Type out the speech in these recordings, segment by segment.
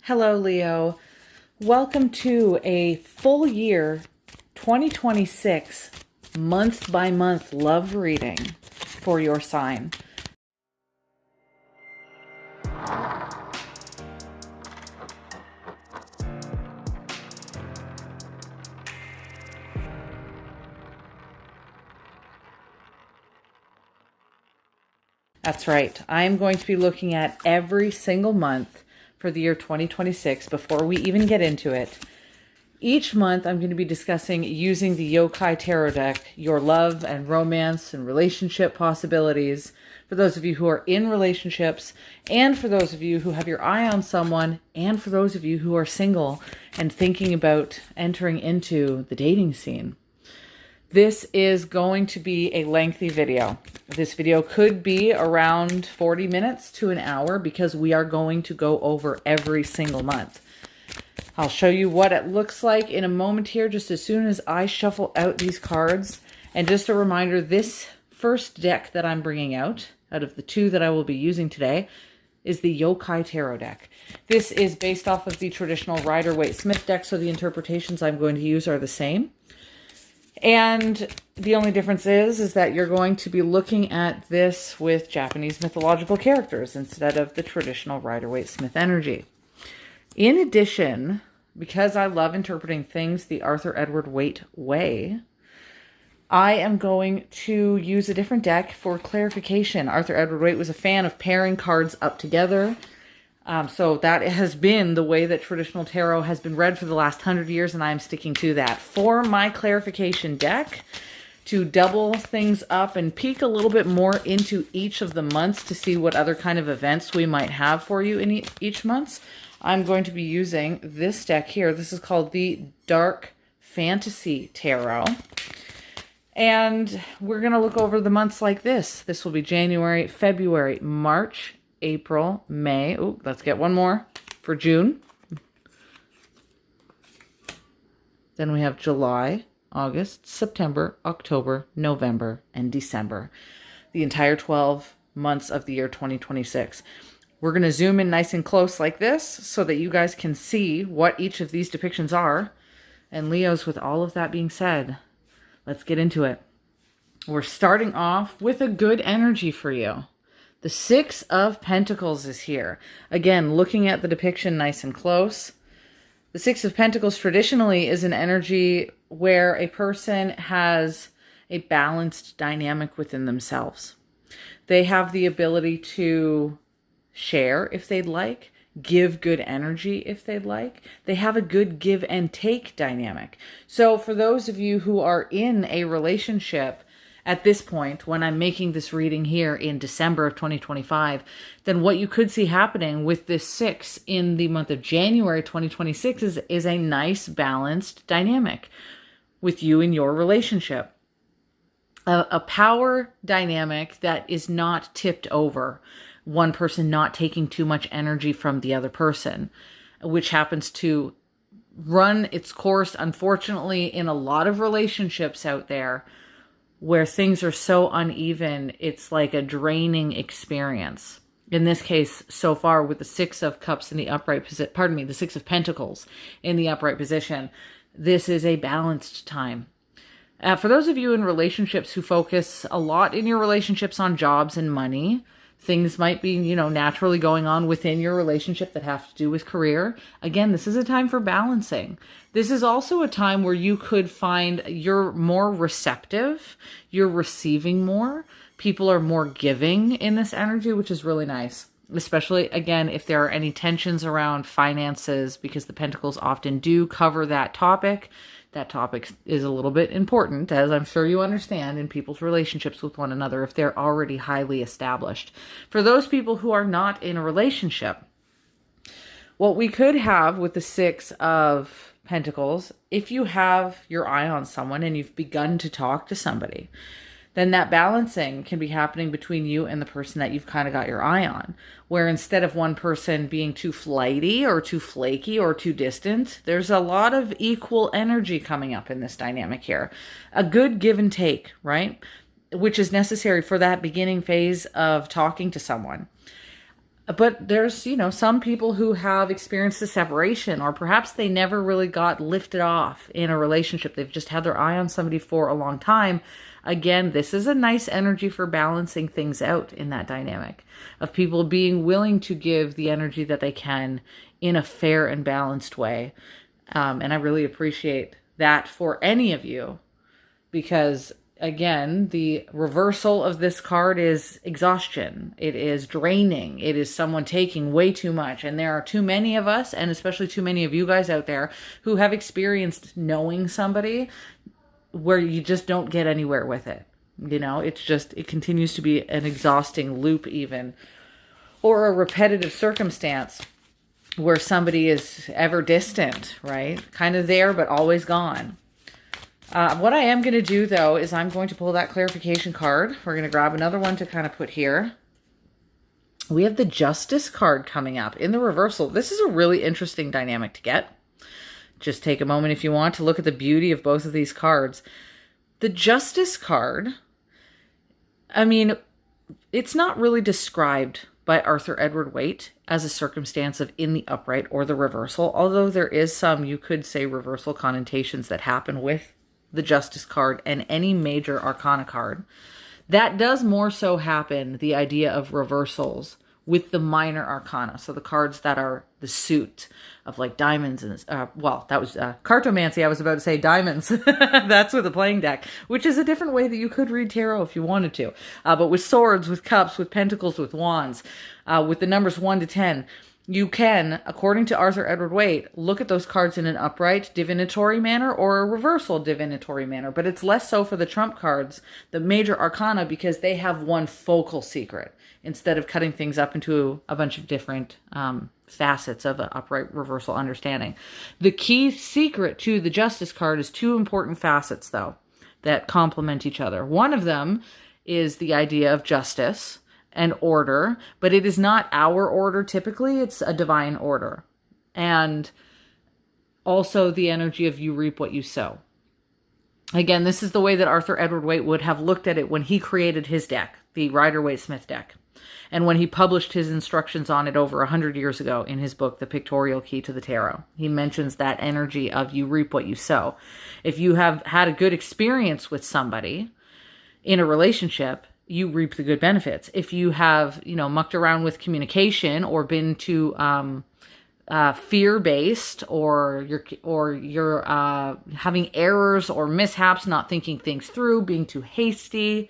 Hello, Leo. Welcome to a full year 2026 month by month love reading for your sign. That's right. I'm going to be looking at every single month for the year 2026 before we even get into it. Each month, I'm going to be discussing using the Yokai Tarot deck, your love and romance and relationship possibilities for those of you who are in relationships, and for those of you who have your eye on someone, and for those of you who are single and thinking about entering into the dating scene. This is going to be a lengthy video. This video could be around 40 minutes to an hour because we are going to go over every single month. I'll show you what it looks like in a moment here, just as soon as I shuffle out these cards. And just a reminder, this first deck that I'm bringing out of the two that I will be using today, is the Yokai Tarot deck. This is based off of the traditional Rider-Waite-Smith deck, so the interpretations I'm going to use are the same. And the only difference is that you're going to be looking at this with Japanese mythological characters instead of the traditional Rider-Waite-Smith energy. In addition, because I love interpreting things the Arthur Edward Waite way, I am going to use a different deck for clarification. Arthur Edward Waite was a fan of pairing cards up together. So that has been the way that traditional tarot has been read for the last 100 years, and I'm sticking to that. For my clarification deck, to double things up and peek a little bit more into each of the months to see what other kind of events we might have for you in each month, I'm going to be using this deck here. This is called the Dark Fantasy Tarot. And we're going to look over the months like this. This will be January, February, March, April, May. Oh, let's get one more for June. Then we have July, August, September, October, November, and December. The entire 12 months of the year 2026. We're going to zoom in nice and close like this so that you guys can see what each of these depictions are. And Leos, with all of that being said, let's get into it. We're starting off with a good energy for you. The Six of Pentacles is here. Again, looking at the depiction nice and close. The Six of Pentacles traditionally is an energy where a person has a balanced dynamic within themselves. They have the ability to share if they'd like, give good energy if they'd like. They have a good give and take dynamic. So for those of you who are in a relationship at this point, when I'm making this reading here in December of 2025, then what you could see happening with this six in the month of January 2026 is a nice balanced dynamic with you in your relationship. A power dynamic that is not tipped over. One person not taking too much energy from the other person, which happens to run its course, unfortunately, in a lot of relationships out there, where things are so uneven, it's like a draining experience. In this case, so far, with the Six of Cups in the upright position, the Six of Pentacles in the upright position, this is a balanced time. For those of you in relationships who focus a lot in your relationships on jobs and money, things might be, naturally going on within your relationship that have to do with career. Again, this is a time for balancing. This is also a time where you could find you're more receptive, you're receiving more. People are more giving in this energy, which is really nice. Especially, again, if there are any tensions around finances, because the Pentacles often do cover that topic. That topic is a little bit important, as I'm sure you understand, in people's relationships with one another if they're already highly established. For those people who are not in a relationship, what we could have with the Six of Pentacles, if you have your eye on someone and you've begun to talk to somebody, then that balancing can be happening between you and the person that you've kind of got your eye on. Where instead of one person being too flighty or too flaky or too distant, there's a lot of equal energy coming up in this dynamic here. A good give and take, right? Which is necessary for that beginning phase of talking to someone. But there's, some people who have experienced a separation, or perhaps they never really got lifted off in a relationship. They've just had their eye on somebody for a long time. Again, this is a nice energy for balancing things out in that dynamic of people being willing to give the energy that they can in a fair and balanced way. And I really appreciate that for any of you, because again, the reversal of this card is exhaustion. It is draining. It is someone taking way too much. And there are too many of us, and especially too many of you guys out there, who have experienced knowing somebody where you just don't get anywhere with it. It continues to be an exhausting loop even, or a repetitive circumstance where somebody is ever distant, right? Kind of there, but always gone. What I am going to do, though, is I'm going to pull that clarification card. We're going to grab another one to kind of put here. We have the Justice card coming up in the reversal. This is a really interesting dynamic to get. Just take a moment if you want to look at the beauty of both of these cards. The Justice card, I mean, it's not really described by Arthur Edward Waite as a circumstance of in the upright or the reversal, although there is some, you could say, reversal connotations that happen with the Justice card and any major arcana card. That does more so happen, the idea of reversals, with the minor arcana. So the cards that are the suit of like diamonds and, that was cartomancy. I was about to say diamonds. That's with a playing deck, which is a different way that you could read tarot if you wanted to. But with swords, with cups, with pentacles, with wands, with the numbers 1 to 10, you can, according to Arthur Edward Waite, look at those cards in an upright divinatory manner or a reversal divinatory manner. But it's less so for the trump cards, the major arcana, because they have one focal secret instead of cutting things up into a bunch of different facets of an upright reversal understanding. The key secret to the Justice card is 2 important facets, though, that complement each other. One of them is the idea of justice and order, but it is not our order typically, it's a divine order. And also the energy of you reap what you sow. Again, this is the way that Arthur Edward Waite would have looked at it when he created his deck, the Rider-Waite-Smith deck, and when he published his instructions on it over 100 years ago in his book, The Pictorial Key to the Tarot. He mentions that energy of you reap what you sow. If you have had a good experience with somebody in a relationship, you reap the good benefits. If you have, mucked around with communication or been too fear-based, or you're having errors or mishaps, not thinking things through, being too hasty,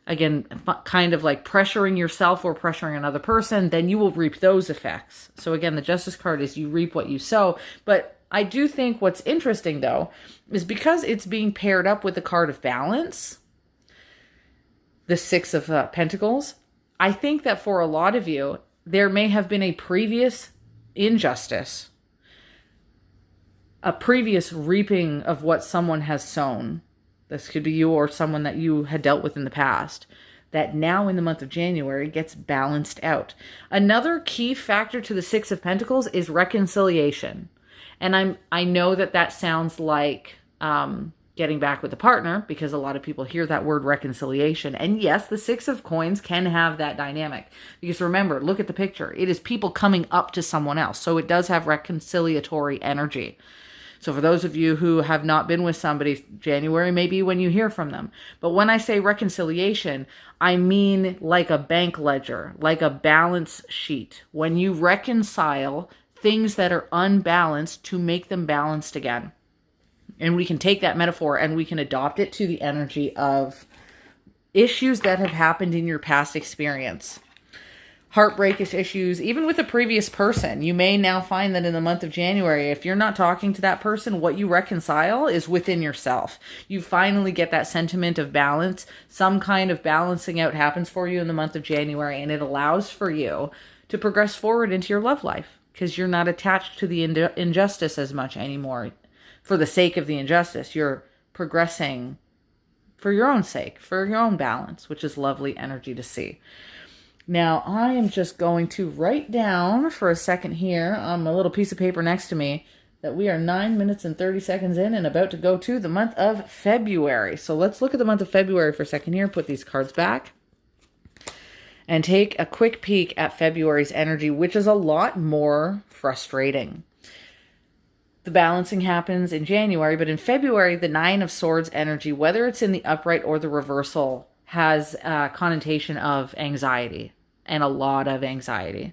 again, kind of like pressuring yourself or pressuring another person, then you will reap those effects. So again, the Justice card is you reap what you sow. But I do think what's interesting, though, is because it's being paired up with the card of balance, the 6 of Pentacles, I think that for a lot of you, there may have been a previous injustice, a previous reaping of what someone has sown. This could be you or someone that you had dealt with in the past, that now in the month of January gets balanced out. Another key factor to the 6 of Pentacles is reconciliation. And I know that sounds like getting back with a partner, because a lot of people hear that word reconciliation. And yes, the 6 of Coins can have that dynamic. Because remember, look at the picture. It is people coming up to someone else. So it does have reconciliatory energy. So for those of you who have not been with somebody, January may be when you hear from them. But when I say reconciliation, I mean like a bank ledger, like a balance sheet. When you reconcile things that are unbalanced to make them balanced again. And we can take that metaphor and we can adopt it to the energy of issues that have happened in your past experience. Heartbreakish issues, even with a previous person. You may now find that in the month of January, if you're not talking to that person, what you reconcile is within yourself. You finally get that sentiment of balance. Some kind of balancing out happens for you in the month of January, and it allows for you to progress forward into your love life because you're not attached to the injustice as much anymore. For the sake of the injustice, you're progressing for your own sake, for your own balance, which is lovely energy to see. Now, I am just going to write down for a second here on my little piece of paper next to me that we are 9 minutes and 30 seconds in and about to go to the month of February. So let's look at the month of February for a second here, put these cards back. and take a quick peek at February's energy, which is a lot more frustrating. The balancing happens in January, but in February, the Nine of Swords energy, whether it's in the upright or the reversal, has a connotation of anxiety and a lot of anxiety.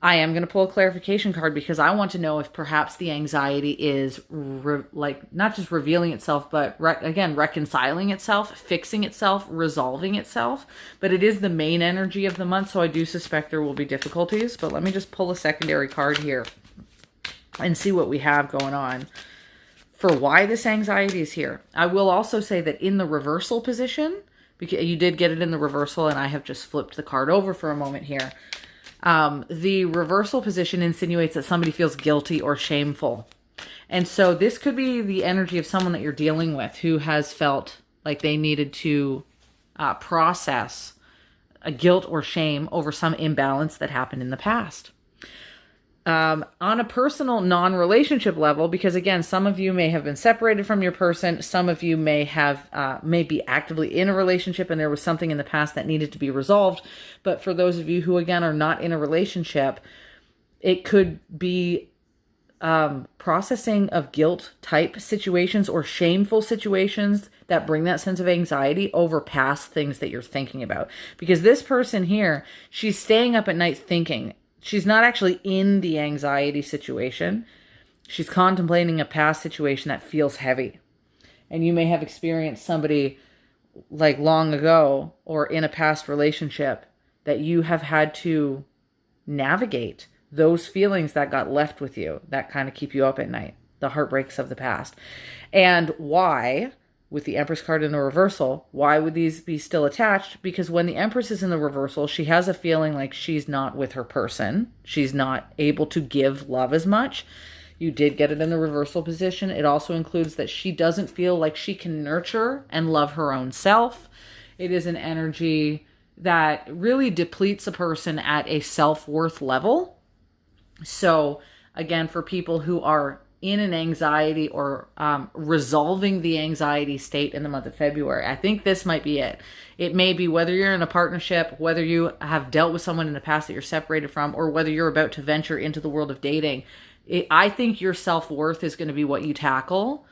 I am going to pull a clarification card because I want to know if perhaps the anxiety is not just revealing itself, but again, reconciling itself, fixing itself, resolving itself. But it is the main energy of the month, so I do suspect there will be difficulties. But let me just pull a secondary card here and see what we have going on for why this anxiety is here. I will also say that in the reversal position, because you did get it in the reversal, and I have just flipped the card over for a moment here. The reversal position insinuates that somebody feels guilty or shameful. And so this could be the energy of someone that you're dealing with who has felt like they needed to process a guilt or shame over some imbalance that happened in the past. On a personal non-relationship level, because again, some of you may have been separated from your person, some of you may be actively in a relationship and there was something in the past that needed to be resolved. But for those of you who again are not in a relationship, it could be processing of guilt type situations or shameful situations that bring that sense of anxiety over past things that you're thinking about. Because this person here, she's staying up at night thinking. She's not actually in the anxiety situation. She's contemplating a past situation that feels heavy. And you may have experienced somebody like long ago or in a past relationship that you have had to navigate those feelings that got left with you that kind of keep you up at night, the heartbreaks of the past. And why? With the Empress card in the reversal, why would these be still attached? Because when the Empress is in the reversal, she has a feeling like she's not with her person. She's not able to give love as much. You did get it in the reversal position. It also includes that she doesn't feel like she can nurture and love her own self. It is an energy that really depletes a person at a self-worth level. So again, for people who are in an anxiety or resolving the anxiety state in the month of February, I think this might be it. It may be whether you're in a partnership, whether you have dealt with someone in the past that you're separated from, or whether you're about to venture into the world of dating. I think your self-worth is going to be what you tackle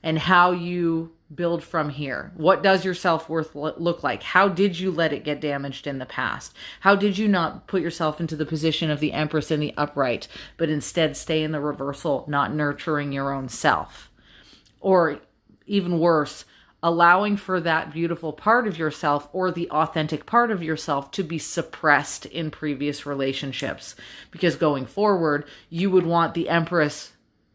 and how you build from here. What does your self-worth look like? How did you let it get damaged in the past? How did you not put yourself into the position of the Empress in the upright, but instead stay in the reversal, not nurturing your own self? Or even worse, allowing for that beautiful part of yourself or the authentic part of yourself to be suppressed in previous relationships. Because going forward, you would want the Empress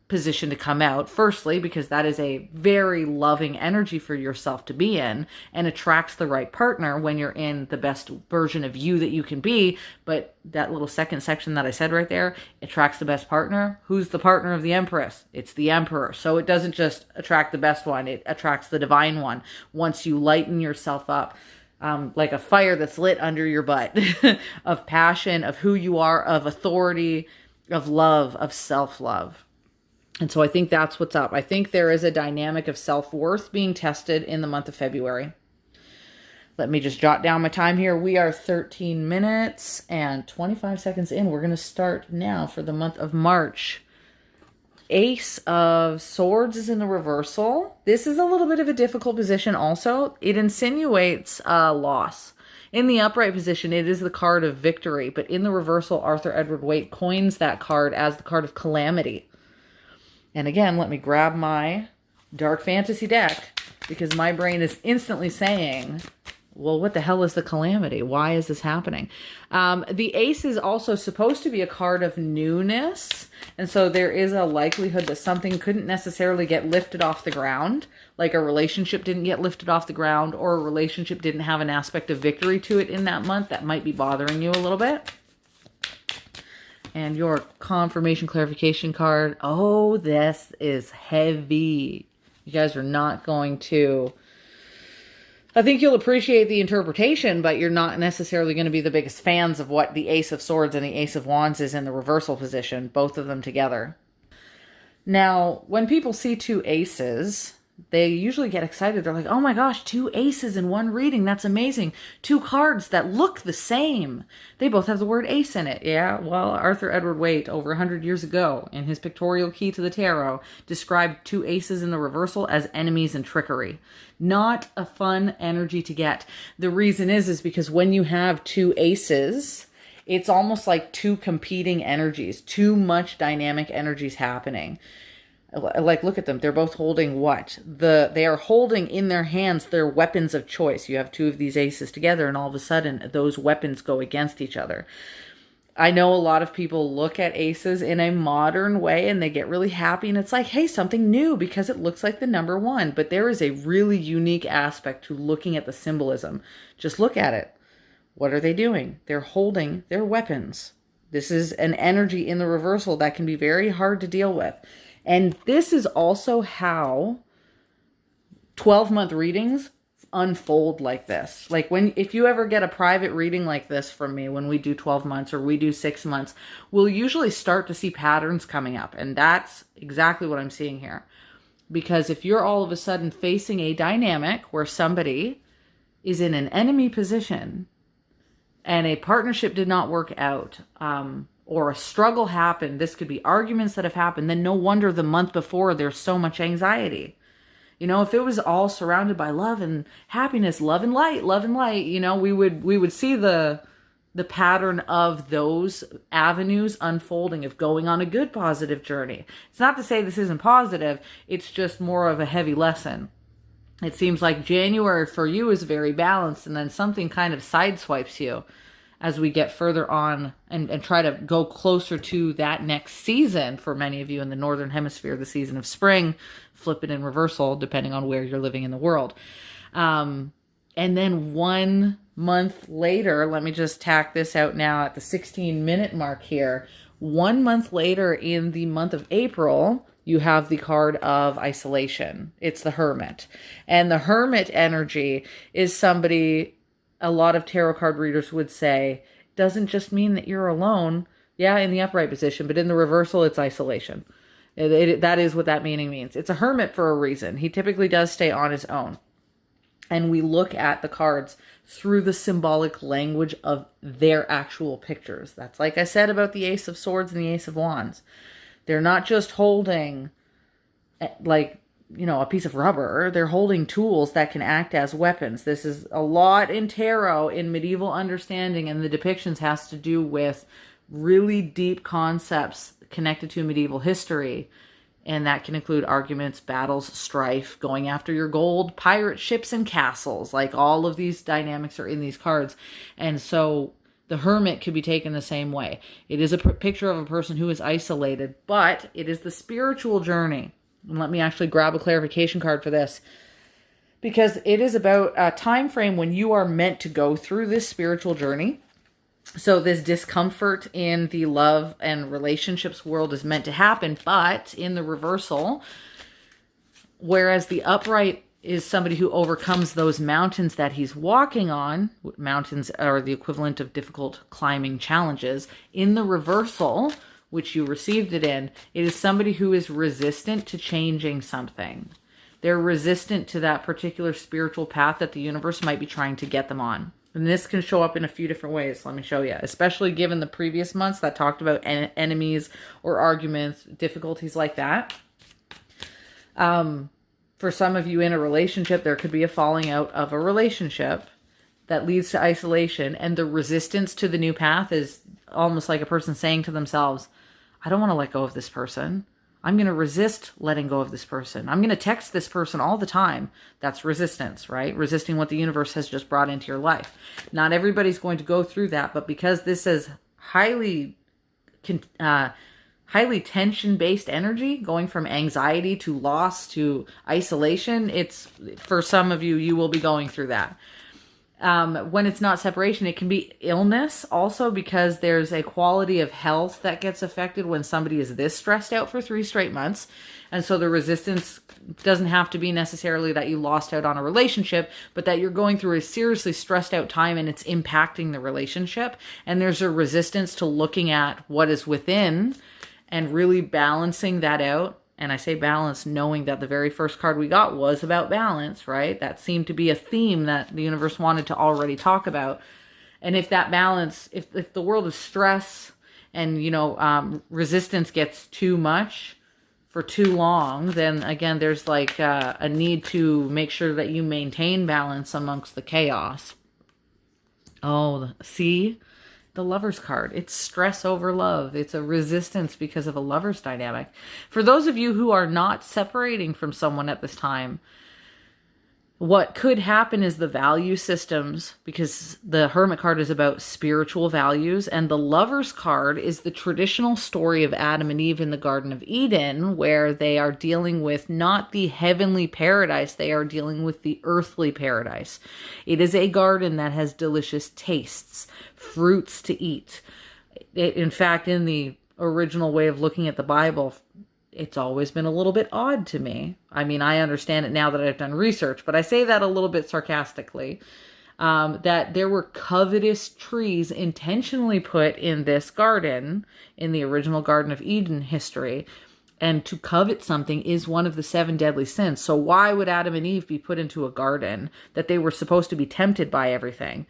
position to come out, firstly, because that is a very loving energy for yourself to be in and attracts the right partner when you're in the best version of you that you can be. But that little second section that I said right there, attracts the best partner. Who's the partner of the Empress? It's the Emperor. So it doesn't just attract the best one, it attracts the divine one. Once you lighten yourself up, like a fire that's lit under your butt of passion, of who you are, of authority, of love, of self-love. And so I think that's what's up. I think there is a dynamic of self-worth being tested in the month of February. Let me just jot down my time here. We are 13 minutes and 25 seconds in. We're going to start now for the month of March. Ace of Swords is in the reversal. This is a little bit of a difficult position also. It insinuates a loss. In the upright position, it is the card of victory. But in the reversal, Arthur Edward Waite coins that card as the card of calamity. And again, let me grab my Dark Fantasy deck because my brain is instantly saying, well, what the hell is the calamity? Why is this happening? The ace is also supposed to be a card of newness. And so there is a likelihood that something couldn't necessarily get lifted off the ground. Like a relationship didn't get lifted off the ground, or a relationship didn't have an aspect of victory to it in that month. That might be bothering you a little bit. And your confirmation clarification card. Oh, this is heavy. You guys are not going to... I think you'll appreciate the interpretation, but you're not necessarily going to be the biggest fans of what the Ace of Swords and the Ace of Wands is in the reversal position, both of them together. Now, when people see two aces, they usually get excited. They're like, oh my gosh, 2 aces in one reading. That's amazing. 2 cards that look the same. They both have the word ace in it. Yeah, well, Arthur Edward Waite, over 100 years ago, in his Pictorial Key to the Tarot, described 2 aces in the reversal as enemies and trickery. Not a fun energy to get. The reason is because when you have 2 aces, it's almost like 2 competing energies, too much dynamic energies happening. Like, look at them. They're both holding what? They are holding in their hands their weapons of choice. You have 2 of these aces together, and all of a sudden, those weapons go against each other. I know a lot of people look at aces in a modern way, and they get really happy, and it's like, hey, something new, because it looks like the number 1. But there is a really unique aspect to looking at the symbolism. Just look at it. What are they doing? They're holding their weapons. This is an energy in the reversal that can be very hard to deal with. And this is also how 12-month readings unfold like this. Like, if you ever get a private reading like this from me, when we do 12 months or we do 6 months, we'll usually start to see patterns coming up. And that's exactly what I'm seeing here. Because if you're all of a sudden facing a dynamic where somebody is in an enemy position and a partnership did not work out, or a struggle happened, this could be arguments that have happened, then no wonder the month before there's so much anxiety. You know, if it was all surrounded by love and happiness, love and light, you know, we would see the pattern of those avenues unfolding, of going on a good positive journey. It's not to say this isn't positive, it's just more of a heavy lesson. It seems like January for you is very balanced, and then something kind of sideswipes you as we get further on and try to go closer to that next season. For many of you in the Northern Hemisphere, the season of spring, flip it in reversal, depending on where you're living in the world. And then 1 month later, let me just tack this out now at the 16-minute mark here. 1 month later, in the month of April, you have the card of isolation. It's the Hermit. And the Hermit energy is somebody, a lot of tarot card readers would say, doesn't just mean that you're alone. Yeah, in the upright position, but in the reversal, it's isolation. That is what that meaning means. It's a hermit for a reason. He typically does stay on his own. And we look at the cards through the symbolic language of their actual pictures. That's like I said about the Ace of Swords and the Ace of Wands. They're not just holding, like, you know, a piece of rubber. They're holding tools that can act as weapons. This is a lot in tarot, in medieval understanding, and the depictions has to do with really deep concepts connected to medieval history. And that can include arguments, battles, strife, going after your gold, pirate ships, and castles. Like, all of these dynamics are in these cards. And so the Hermit could be taken the same way. It is a picture of a person who is isolated, but it is the spiritual journey. And let me actually grab a clarification card for this, because it is about a time frame when you are meant to go through this spiritual journey. So this discomfort in the love and relationships world is meant to happen, but in the reversal, whereas the upright is somebody who overcomes those mountains that he's walking on. Mountains are the equivalent of difficult climbing challenges. In the reversal, which you received it in, it is somebody who is resistant to changing something. They're resistant to that particular spiritual path that the universe might be trying to get them on. And this can show up in a few different ways. Let me show you. Especially given the previous months that talked about enemies or arguments, difficulties like that. For some of you in a relationship, there could be a falling out of a relationship that leads to isolation. And the resistance to the new path is almost like a person saying to themselves, I don't want to let go of this person. I'm going to resist letting go of this person. I'm going to text this person all the time. That's resistance, right? Resisting what the universe has just brought into your life. Not everybody's going to go through that, but because this is highly tension-based energy, going from anxiety to loss to isolation, it's, for some of you, you will be going through that. When it's not separation, it can be illness also, because there's a quality of health that gets affected when somebody is this stressed out for 3 straight months. And so the resistance doesn't have to be necessarily that you lost out on a relationship, but that you're going through a seriously stressed out time and it's impacting the relationship. And there's a resistance to looking at what is within and really balancing that out And I say balance knowing that the very first card we got was about balance, right? That seemed to be a theme that the universe wanted to already talk about. And if that balance, if the world of stress and, resistance gets too much for too long, then again, there's like a need to make sure that you maintain balance amongst the chaos. Oh, see? The Lover's card. It's stress over love. It's a resistance because of a lover's dynamic. For those of you who are not separating from someone at this time, what could happen is the value systems, because the Hermit card is about spiritual values, and the Lover's card is the traditional story of Adam and Eve in the Garden of Eden, where they are dealing with not the heavenly paradise, they are dealing with the earthly paradise. It is a garden that has delicious tastes, fruits to eat. In fact, in the original way of looking at the Bible, it's always been a little bit odd to me. I mean, I understand it now that I've done research, but I say that a little bit sarcastically, that there were covetous trees intentionally put in this garden, in the original Garden of Eden history. And to covet something is one of the 7 deadly sins. So why would Adam and Eve be put into a garden that they were supposed to be tempted by everything?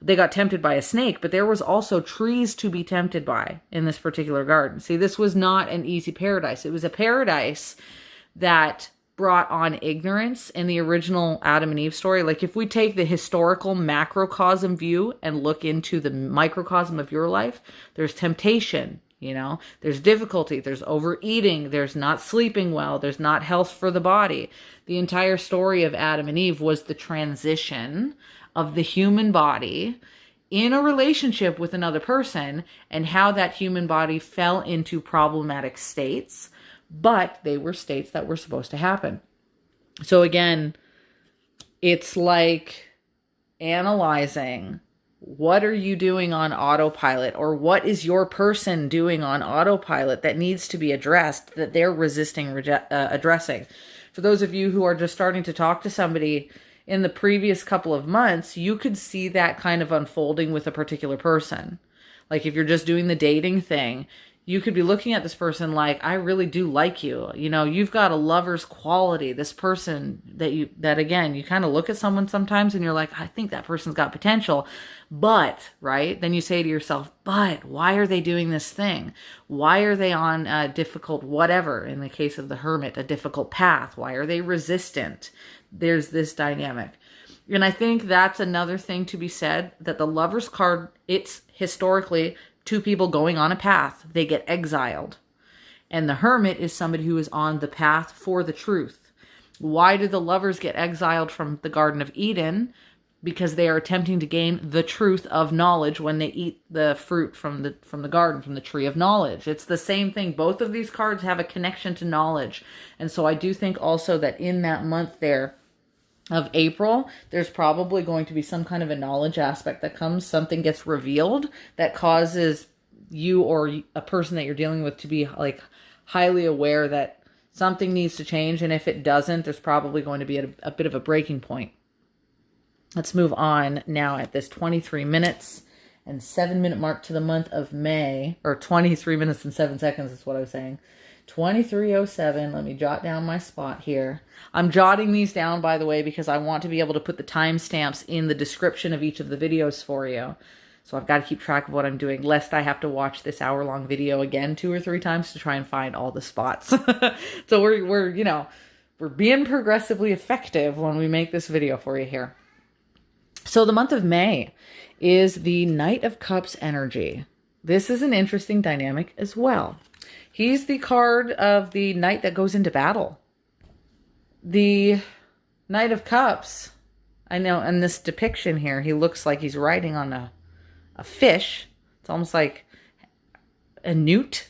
They got tempted by a snake, but there was also trees to be tempted by in this particular garden. See, this was not an easy paradise. It was a paradise that brought on ignorance in the original Adam and Eve story. Like if we take the historical macrocosm view and look into the microcosm of your life, there's temptation, there's difficulty, there's overeating, there's not sleeping well, there's not health for the body. The entire story of Adam and Eve was the transition of the human body in a relationship with another person, and how that human body fell into problematic states, but they were states that were supposed to happen. So again, it's like analyzing, what are you doing on autopilot, or what is your person doing on autopilot that needs to be addressed, that they're resisting addressing. For those of you who are just starting to talk to somebody in the previous couple of months, you could see that kind of unfolding with a particular person. Like if you're just doing the dating thing, you could be looking at this person like, I really do like you. You've got a lover's quality. This person that again, you kind of look at someone sometimes and you're like, I think that person's got potential. But, right? Then you say to yourself, but why are they doing this thing? Why are they on a difficult whatever? In the case of the Hermit, a difficult path. Why are they resistant? There's this dynamic. And I think that's another thing to be said, that the Lover's card, it's historically 2 people going on a path. They get exiled. And the Hermit is somebody who is on the path for the truth. Why do the lovers get exiled from the Garden of Eden? Because they are attempting to gain the truth of knowledge when they eat the fruit from the garden, from the tree of knowledge. It's the same thing. Both of these cards have a connection to knowledge. And so I do think also that in that month there of April, there's probably going to be some kind of a knowledge aspect that comes. Something gets revealed that causes you or a person that you're dealing with to be like highly aware that something needs to change. And if it doesn't, there's probably going to be a bit of a breaking point. Let's move on now at this 23 minutes and 7-minute mark to the month of May, or 23 minutes and 7 seconds is what I was saying. 23:07. Let me jot down my spot here. I'm jotting these down, by the way, because I want to be able to put the timestamps in the description of each of the videos for you. So I've got to keep track of what I'm doing, lest I have to watch this hour-long video again 2 or 3 times to try and find all the spots. So we're being progressively effective when we make this video for you here. So the month of May is the Knight of Cups energy. This is an interesting dynamic as well. He's the card of the knight that goes into battle. The Knight of Cups, I know in this depiction here, he looks like he's riding on a fish. It's almost like a newt.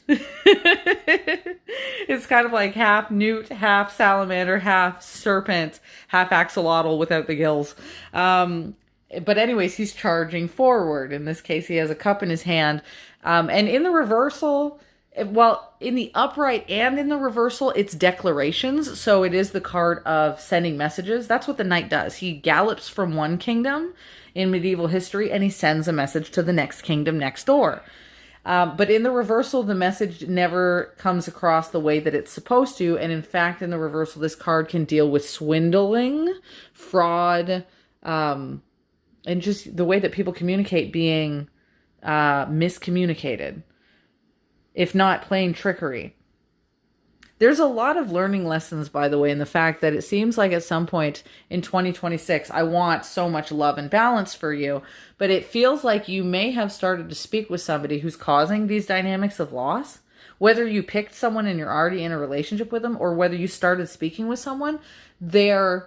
It's kind of like half newt, half salamander, half serpent, half axolotl without the gills. But anyways, he's charging forward. In this case, he has a cup in his hand. And in the reversal, well, in the upright and in the reversal, it's declarations. So it is the card of sending messages. That's what the knight does. He gallops from one kingdom in medieval history and he sends a message to the next kingdom next door. But in the reversal, the message never comes across the way that it's supposed to. And in fact, in the reversal, this card can deal with swindling, fraud, and just the way that people communicate being miscommunicated, if not plain trickery. There's a lot of learning lessons, by the way, in the fact that it seems like at some point in 2026, I want so much love and balance for you, but it feels like you may have started to speak with somebody who's causing these dynamics of loss. Whether you picked someone and you're already in a relationship with them, or whether you started speaking with someone, the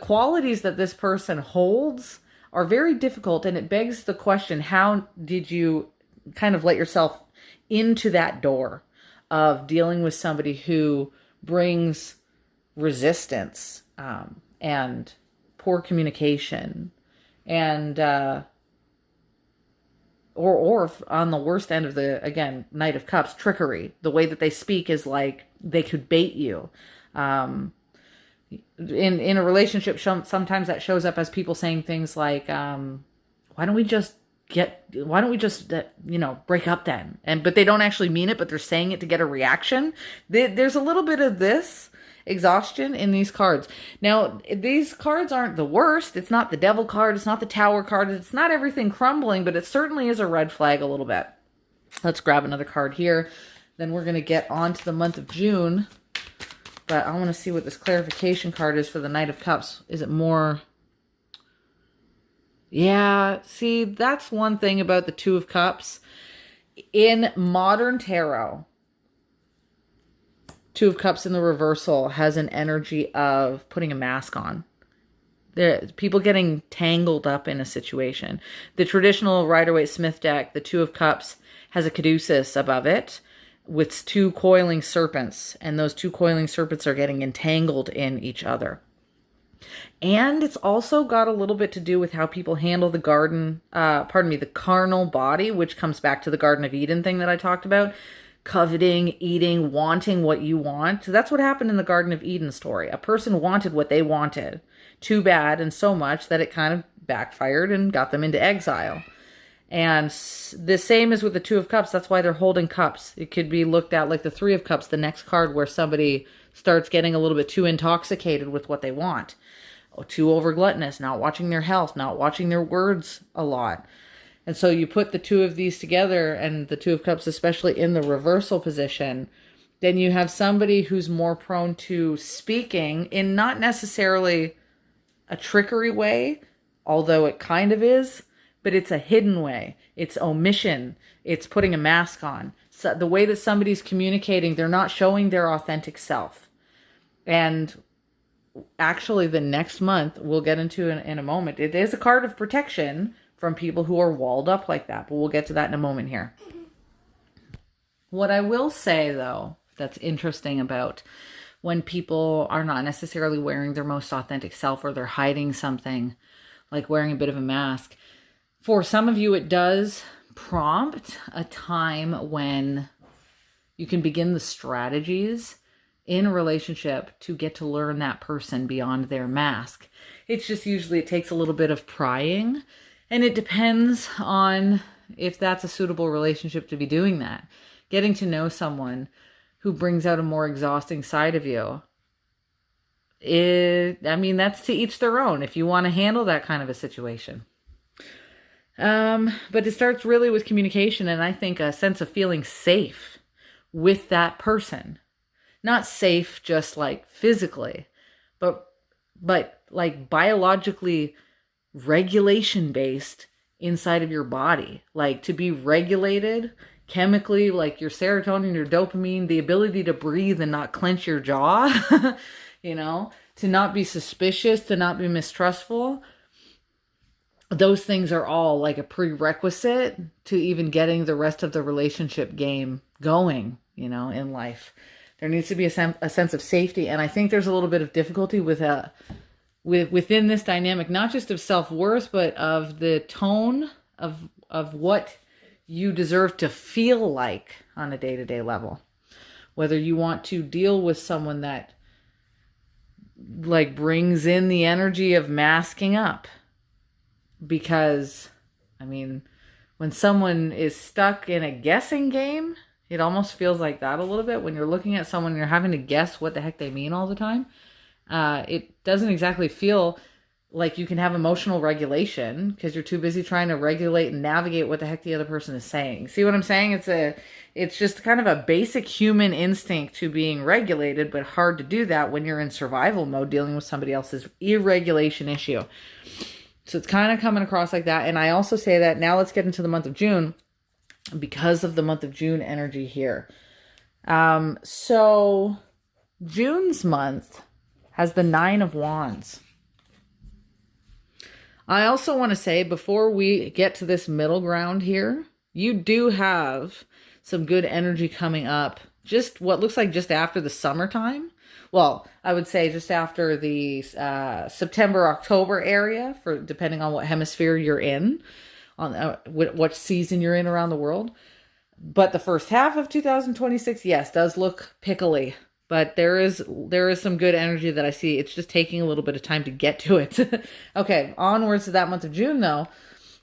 qualities that this person holds are very difficult, and it begs the question, how did you kind of let yourself into that door of dealing with somebody who brings resistance and poor communication and or on the worst end of the, again, Knight of Cups, trickery. The way that they speak is like they could bait you. In a relationship, sometimes that shows up as people saying things like, why don't we just break up then? But they don't actually mean it, but they're saying it to get a reaction. There's a little bit of this exhaustion in these cards. Now, these cards aren't the worst. It's not the Devil card. It's not the Tower card. It's not everything crumbling, but it certainly is a red flag a little bit. Let's grab another card here. Then we're going to get on to the month of June. But I want to see what this clarification card is for the Knight of Cups. Is it more... Yeah, see, that's one thing about the Two of Cups. In modern tarot, Two of Cups in the reversal has an energy of putting a mask on. People getting tangled up in a situation. The traditional Rider-Waite-Smith deck, the Two of Cups, has a caduceus above it with two coiling serpents, and those two coiling serpents are getting entangled in each other. And it's also got a little bit to do with how people handle the the carnal body, which comes back to the Garden of Eden thing that I talked about. Coveting, eating, wanting what you want. So that's what happened in the Garden of Eden story. A person wanted what they wanted too bad and so much that it kind of backfired and got them into exile. And the same is with the Two of Cups. That's why they're holding cups. It could be looked at like the Three of Cups, the next card, where somebody starts getting a little bit too intoxicated with what they want. Too over gluttonous, not watching their health, not watching their words a lot. And so you put the two of these together, and the Two of Cups, especially in the reversal position, then you have somebody who's more prone to speaking in not necessarily a trickery way, although it kind of is, but it's a hidden way. It's omission. It's putting a mask on. So the way that somebody's communicating, they're not showing their authentic self. And actually, the next month, we'll get into in a moment, it is a card of protection from people who are walled up like that. But we'll get to that in a moment here. What I will say, though, that's interesting about when people are not necessarily wearing their most authentic self, or they're hiding something, like wearing a bit of a mask. For some of you, it does prompt a time when you can begin the strategies in a relationship to get to learn that person beyond their mask. It's just usually it takes a little bit of prying, and it depends on if that's a suitable relationship to be doing that. Getting to know someone who brings out a more exhausting side of you, that's to each their own if you want to handle that kind of a situation. But it starts really with communication, and I think a sense of feeling safe with that person. Not safe just like physically, but like biologically regulation based inside of your body. Like to be regulated chemically, like your serotonin, your dopamine, the ability to breathe and not clench your jaw, to not be suspicious, to not be mistrustful. Those things are all like a prerequisite to even getting the rest of the relationship game going, in life. There needs to be a sense of safety. And I think there's a little bit of difficulty within this dynamic, not just of self-worth, but of the tone of what you deserve to feel like on a day-to-day level. Whether you want to deal with someone that like brings in the energy of masking up. Because, when someone is stuck in a guessing game, it almost feels like that a little bit. When you're looking at someone and you're having to guess what the heck they mean all the time, it doesn't exactly feel like you can have emotional regulation because you're too busy trying to regulate and navigate what the heck the other person is saying. See what I'm saying? It's just kind of a basic human instinct to being regulated, but hard to do that when you're in survival mode dealing with somebody else's irregulation issue. So it's kind of coming across like that. And I also say that now let's get into the month of June because of the month of June energy here. So June's month has the 9 of Wands. I also want to say, before we get to this middle ground here, you do have some good energy coming up. Just what looks like just after the summertime. Well, I would say just after the September, October area, for depending on what hemisphere you're in, on what season you're in around the world. But the first half of 2026, yes, does look pickly. But there is some good energy that I see. It's just taking a little bit of time to get to it. Okay, onwards to that month of June, though.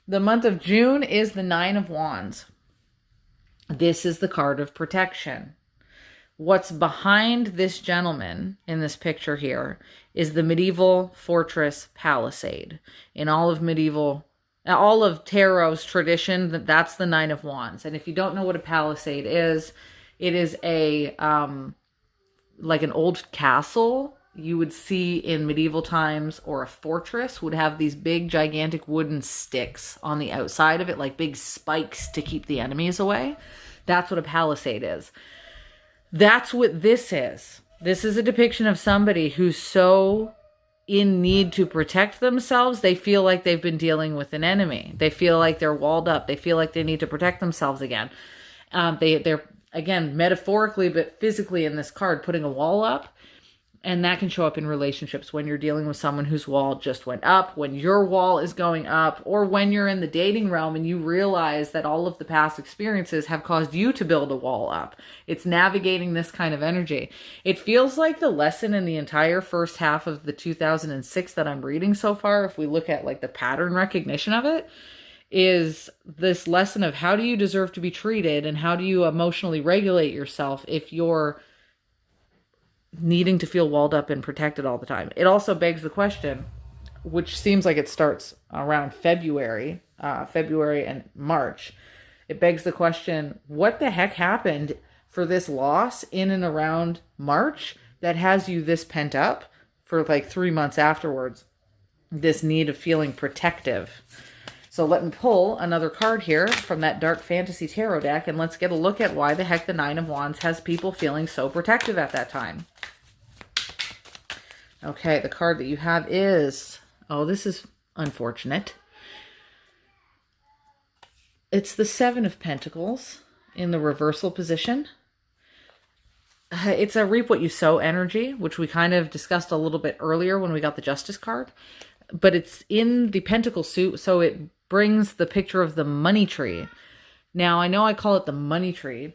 The month of June is the 9 of Wands. This is the card of protection. What's behind this gentleman in this picture here is the medieval fortress palisade. In all of Tarot's tradition, that's the 9 of Wands. And if you don't know what a palisade is, it is a like an old castle you would see in medieval times, or a fortress would have these big gigantic wooden sticks on the outside of it, like big spikes to keep the enemies away. That's what a palisade is. That's what this is. This is a depiction of somebody who's so in need to protect themselves, they feel like they've been dealing with an enemy. They feel like they're walled up. They feel like they need to protect themselves again. They're again, metaphorically, but physically in this card, putting a wall up. And that can show up in relationships when you're dealing with someone whose wall just went up, when your wall is going up, or when you're in the dating realm and you realize that all of the past experiences have caused you to build a wall up. It's navigating this kind of energy. It feels like the lesson in the entire first half of the 2006 that I'm reading so far, if we look at like the pattern recognition of it, is this lesson of how do you deserve to be treated and how do you emotionally regulate yourself if you're needing to feel walled up and protected all the time. It also begs the question, which seems like it starts around February and March. It begs the question, what the heck happened for this loss in and around March that has you this pent up for like 3 months afterwards? This need of feeling protective. So let me pull another card here from that Dark Fantasy Tarot deck, and let's get a look at why the heck the 9 of Wands has people feeling so protective at that time. Okay, the card that you have is, oh, this is unfortunate. It's the 7 of Pentacles in the reversal position. It's a reap what you sow energy, which we kind of discussed a little bit earlier when we got the Justice card. But it's in the Pentacle suit, so it brings the picture of the money tree. Now, I know I call it the money tree,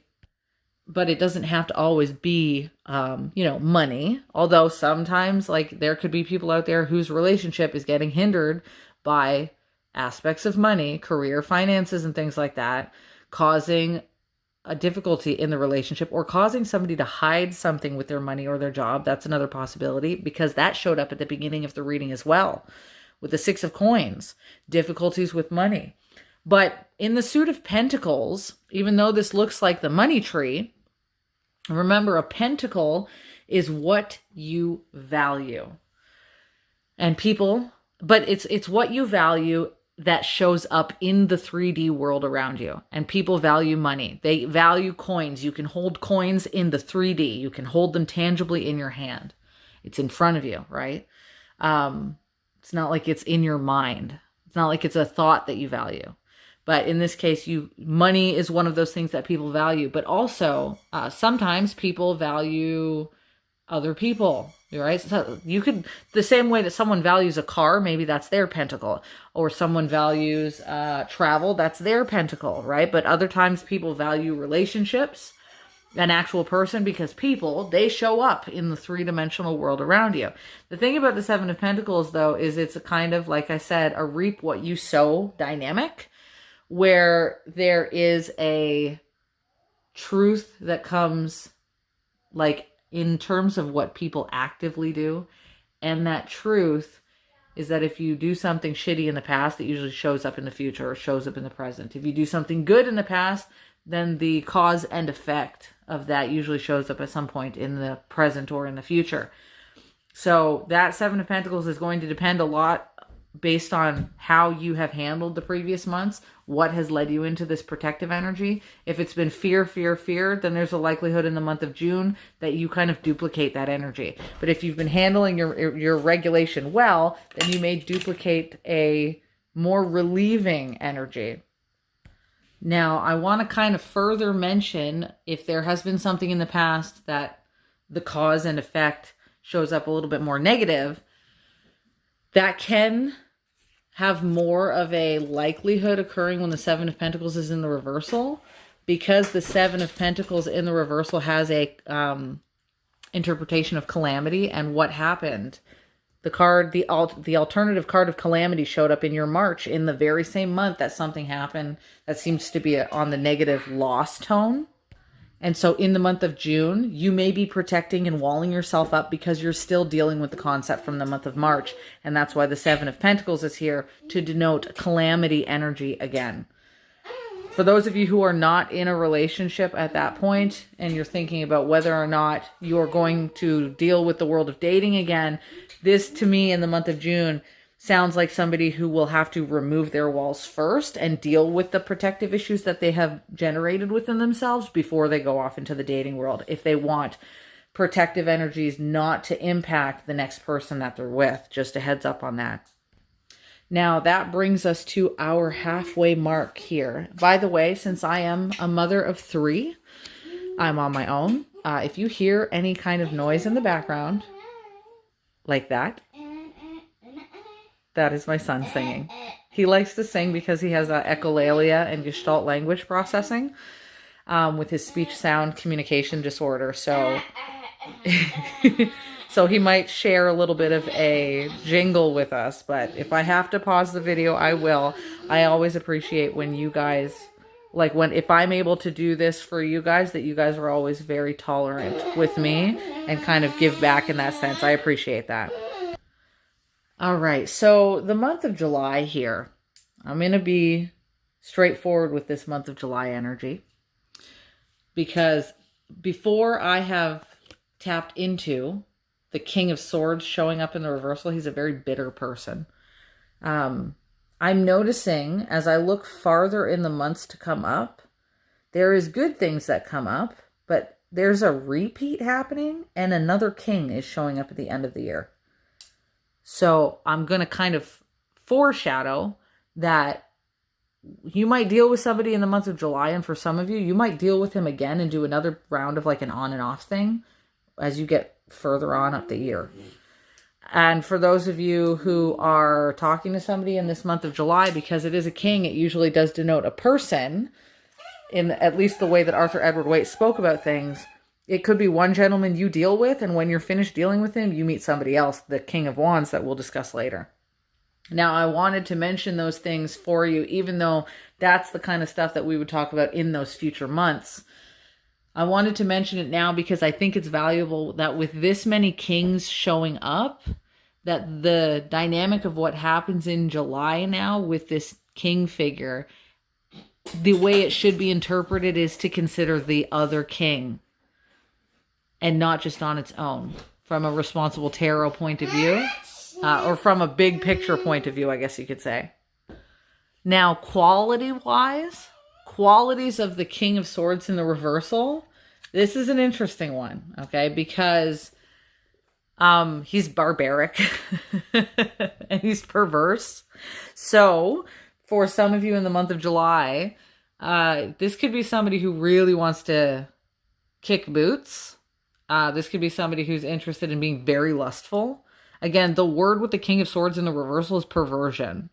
but it doesn't have to always be, money. Although sometimes, like, there could be people out there whose relationship is getting hindered by aspects of money, career, finances, and things like that, causing a difficulty in the relationship or causing somebody to hide something with their money or their job. That's another possibility, because that showed up at the beginning of the reading as well with the 6 of Coins, difficulties with money. But in the suit of Pentacles, even though this looks like the money tree, remember, a pentacle is what you value. And people, but it's what you value that shows up in the 3D world around you. And people value money. They value coins. You can hold coins in the 3D. You can hold them tangibly in your hand. It's in front of you, right? It's not like it's in your mind. It's not like it's a thought that you value. But in this case, money is one of those things that people value. But also, sometimes people value other people, right? So you could, the same way that someone values a car, maybe that's their pentacle. Or someone values travel, that's their pentacle, right? But other times people value relationships, an actual person, because people, they show up in the 3-dimensional world around you. The thing about the 7 of Pentacles, though, is it's a kind of, like I said, a reap what you sow dynamic, where there is a truth that comes like in terms of what people actively do. And that truth is that if you do something shitty in the past, it usually shows up in the future or shows up in the present. If you do something good in the past, then the cause and effect of that usually shows up at some point in the present or in the future. So that Seven of Pentacles is going to depend a lot based on how you have handled the previous months, what has led you into this protective energy. If it's been fear, then there's a likelihood in the month of June that you kind of duplicate that energy. But if you've been handling your regulation well, then you may duplicate a more relieving energy. Now, I want to kind of further mention if there has been something in the past that the cause and effect shows up a little bit more negative, that can have more of a likelihood occurring when the Seven of Pentacles is in the reversal, because the Seven of Pentacles in the reversal has a interpretation of calamity and what happened. The card, the alternative card of calamity showed up in your March in the very same month that something happened that seems to be on the negative loss tone. And so in the month of June, you may be protecting and walling yourself up because you're still dealing with the concept from the month of March. And that's why the Seven of Pentacles is here to denote calamity energy again. For those of you who are not in a relationship at that point and you're thinking about whether or not you're going to deal with the world of dating again, this to me in the month of June sounds like somebody who will have to remove their walls first and deal with the protective issues that they have generated within themselves before they go off into the dating world, if they want protective energies not to impact the next person that they're with. Just a heads up on that. Now that brings us to our halfway mark here. By the way, since I am a mother of 3, I'm on my own. If you hear any kind of noise in the background like that, that is my son singing. He likes to sing because he has echolalia and Gestalt language processing with his speech sound communication disorder. So, so he might share a little bit of a jingle with us. But if I have to pause the video, I will. I always appreciate when you guys, if I'm able to do this for you guys, that you guys are always very tolerant with me and kind of give back in that sense. I appreciate that. All right, so the month of July here, I'm going to be straightforward with this month of July energy, because before I have tapped into the King of Swords showing up in the reversal, he's a very bitter person. I'm noticing as I look farther in the months to come up, there is good things that come up, but there's a repeat happening and another king is showing up at the end of the year. So I'm going to kind of foreshadow that you might deal with somebody in the month of July, and for some of you, you might deal with him again and do another round of like an on and off thing as you get further on up the year. And for those of you who are talking to somebody in this month of July, because it is a king, it usually does denote a person, in at least the way that Arthur Edward Waite spoke about things. It could be one gentleman you deal with, and when you're finished dealing with him, you meet somebody else, the King of Wands, that we'll discuss later. Now, I wanted to mention those things for you, even though that's the kind of stuff that we would talk about in those future months. I wanted to mention it now because I think it's valuable that with this many kings showing up, that the dynamic of what happens in July now with this king figure, the way it should be interpreted is to consider the other king, and not just on its own, from a responsible tarot point of view, or from a big picture point of view, I guess you could say. Now, quality-wise, qualities of the King of Swords in the reversal, this is an interesting one, okay? Because he's barbaric and he's perverse. So, for some of you in the month of July, this could be somebody who really wants to kick boots. This could be somebody who's interested in being very lustful. Again, the word with the King of Swords in the reversal is perversion.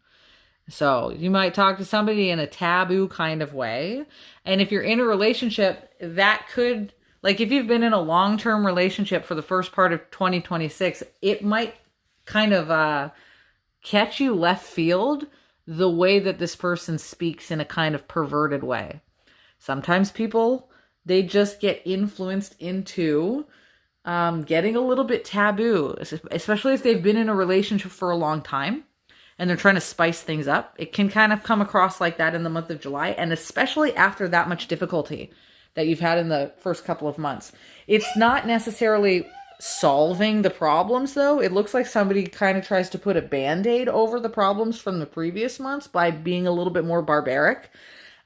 So you might talk to somebody in a taboo kind of way. And if you're in a relationship, that could, like if you've been in a long-term relationship for the first part of 2026, it might kind of catch you left field the way that this person speaks in a kind of perverted way. Sometimes people, they just get influenced into getting a little bit taboo, especially if they've been in a relationship for a long time and they're trying to spice things up. It can kind of come across like that in the month of July, and especially after that much difficulty that you've had in the first couple of months. It's not necessarily solving the problems, though. It looks like somebody kind of tries to put a band-aid over the problems from the previous months by being a little bit more barbaric.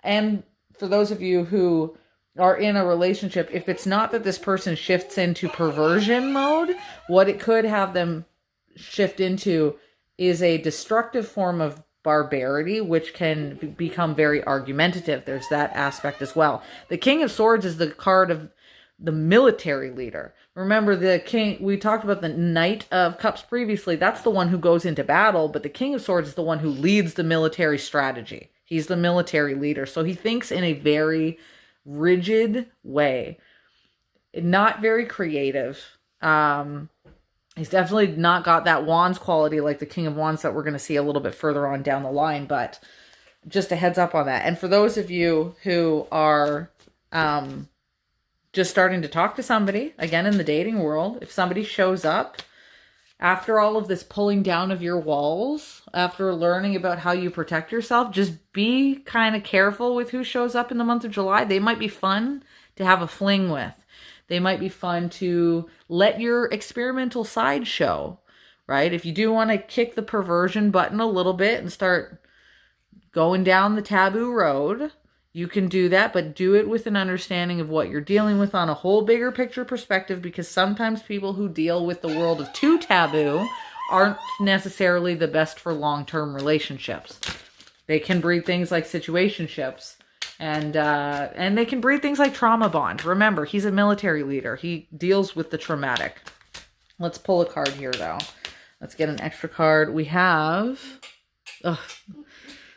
And for those of you who are in a relationship, if it's not that this person shifts into perversion mode, what it could have them shift into is a destructive form of barbarity, which can become very argumentative. There's that aspect as well. The King of Swords is the card of the military leader. Remember, the king, we talked about the Knight of Cups previously. That's the one who goes into battle, but the King of Swords is the one who leads the military strategy. He's the military leader. So he thinks in a very rigid way, not very creative. He's definitely not got that Wands quality like the King of Wands that we're going to see a little bit further on down the line, but just a heads up on that. And for those of you who are just starting to talk to somebody, again, in the dating world, if somebody shows up after all of this pulling down of your walls, after learning about how you protect yourself, just be kind of careful with who shows up in the month of July. They might be fun to have a fling with. They might be fun to let your experimental side show, right? If you do want to kick the perversion button a little bit and start going down the taboo road, you can do that, but do it with an understanding of what you're dealing with on a whole bigger picture perspective, because sometimes people who deal with the world of too taboo aren't necessarily the best for long-term relationships. They can breed things like situationships, and they can breed things like trauma bond. Remember, he's a military leader. He deals with the traumatic. Let's pull a card here, though. Let's get an extra card. We have...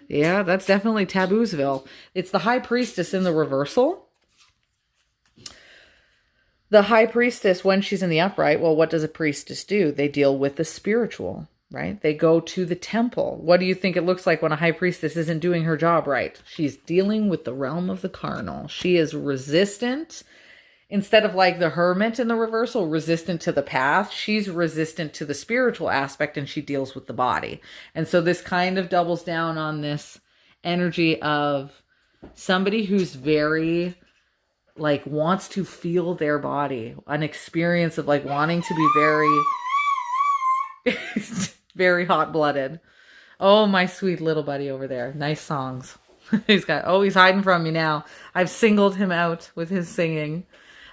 yeah, that's definitely Taboosville. It's the High Priestess in the reversal. The High Priestess, when she's in the upright, well, what does a priestess do? They deal with the spiritual, right? They go to the temple. What do you think it looks like when a High Priestess isn't doing her job right? She's dealing with the realm of the carnal. She is resistant. Instead of like the Hermit in the reversal, resistant to the path, she's resistant to the spiritual aspect, and she deals with the body. And so this kind of doubles down on this energy of somebody who's very, like, wants to feel their body. An experience of, like, wanting to be very, very hot-blooded. Oh, my sweet little buddy over there. Nice songs. He's hiding from me now. I've singled him out with his singing.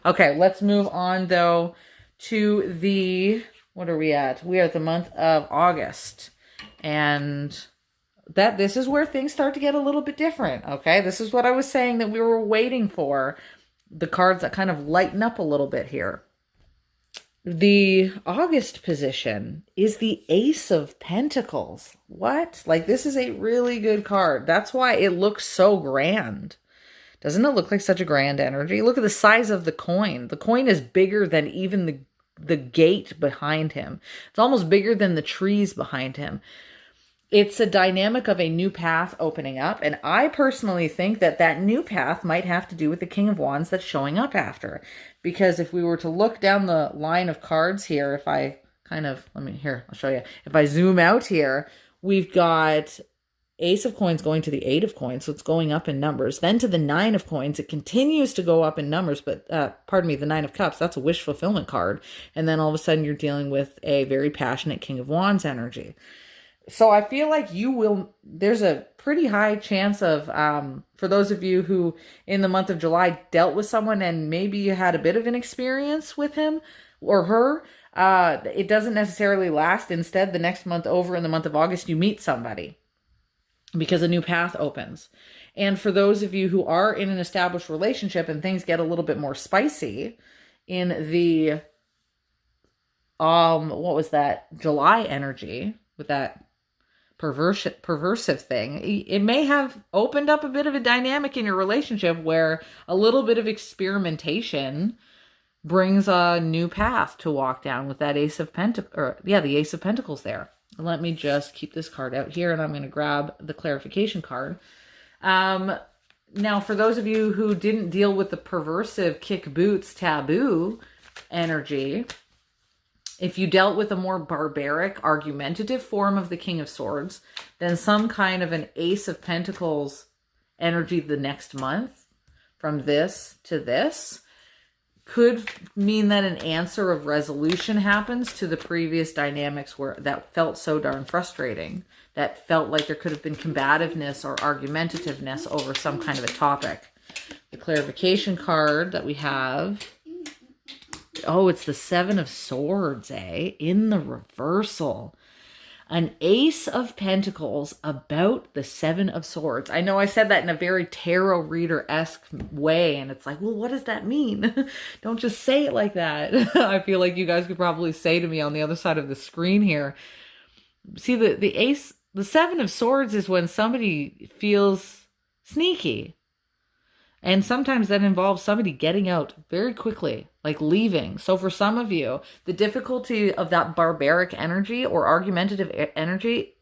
Okay, let's move on, though, to the, what are we at? We are at the month of August. And this is where things start to get a little bit different, okay? This is what I was saying that we were waiting for. The cards that kind of lighten up a little bit here. The August position is the Ace of Pentacles. What? Like, this is a really good card. That's why it looks so grand. Doesn't it look like such a grand energy? Look at the size of the coin. The coin is bigger than even the gate behind him. It's almost bigger than the trees behind him. It's a dynamic of a new path opening up. And I personally think that that new path might have to do with the King of Wands that's showing up after. Because if we were to look down the line of cards here, if I kind of, I'll show you. If I zoom out here, we've got Ace of Coins going to the Eight of Coins, so it's going up in numbers. Then to the Nine of Coins, it continues to go up in numbers, but, the Nine of Cups, that's a wish fulfillment card. And then all of a sudden you're dealing with a very passionate King of Wands energy. So I feel like there's a pretty high chance of, for those of you who in the month of July dealt with someone and maybe you had a bit of an experience with him or her, it doesn't necessarily last. Instead, the next month over in the month of August, you meet somebody, because a new path opens. And for those of you who are in an established relationship and things get a little bit more spicy in the, July energy with that perversive thing, it may have opened up a bit of a dynamic in your relationship where a little bit of experimentation brings a new path to walk down with that the Ace of Pentacles there. let me just keep this card out here, and I'm going to grab the clarification card. Now, for those of you who didn't deal with the perversive kick boots taboo energy, if you dealt with a more barbaric, argumentative form of the King of Swords, then some kind of an Ace of Pentacles energy the next month, from this to this, could mean that an answer of resolution happens to the previous dynamics where that felt so darn frustrating, that felt like there could have been combativeness or argumentativeness over some kind of a topic. The clarification card that we have, oh, it's the Seven of Swords, in the reversal. An Ace of Pentacles about the Seven of Swords. I know I said that in a very tarot reader-esque way, and it's like, well, what does that mean? Don't just say it like that. I feel like you guys could probably say to me on the other side of the screen here. See, the Ace, the Seven of Swords is when somebody feels sneaky. And sometimes that involves somebody getting out very quickly, like leaving. So for some of you, the difficulty of that barbaric energy or argumentative energy,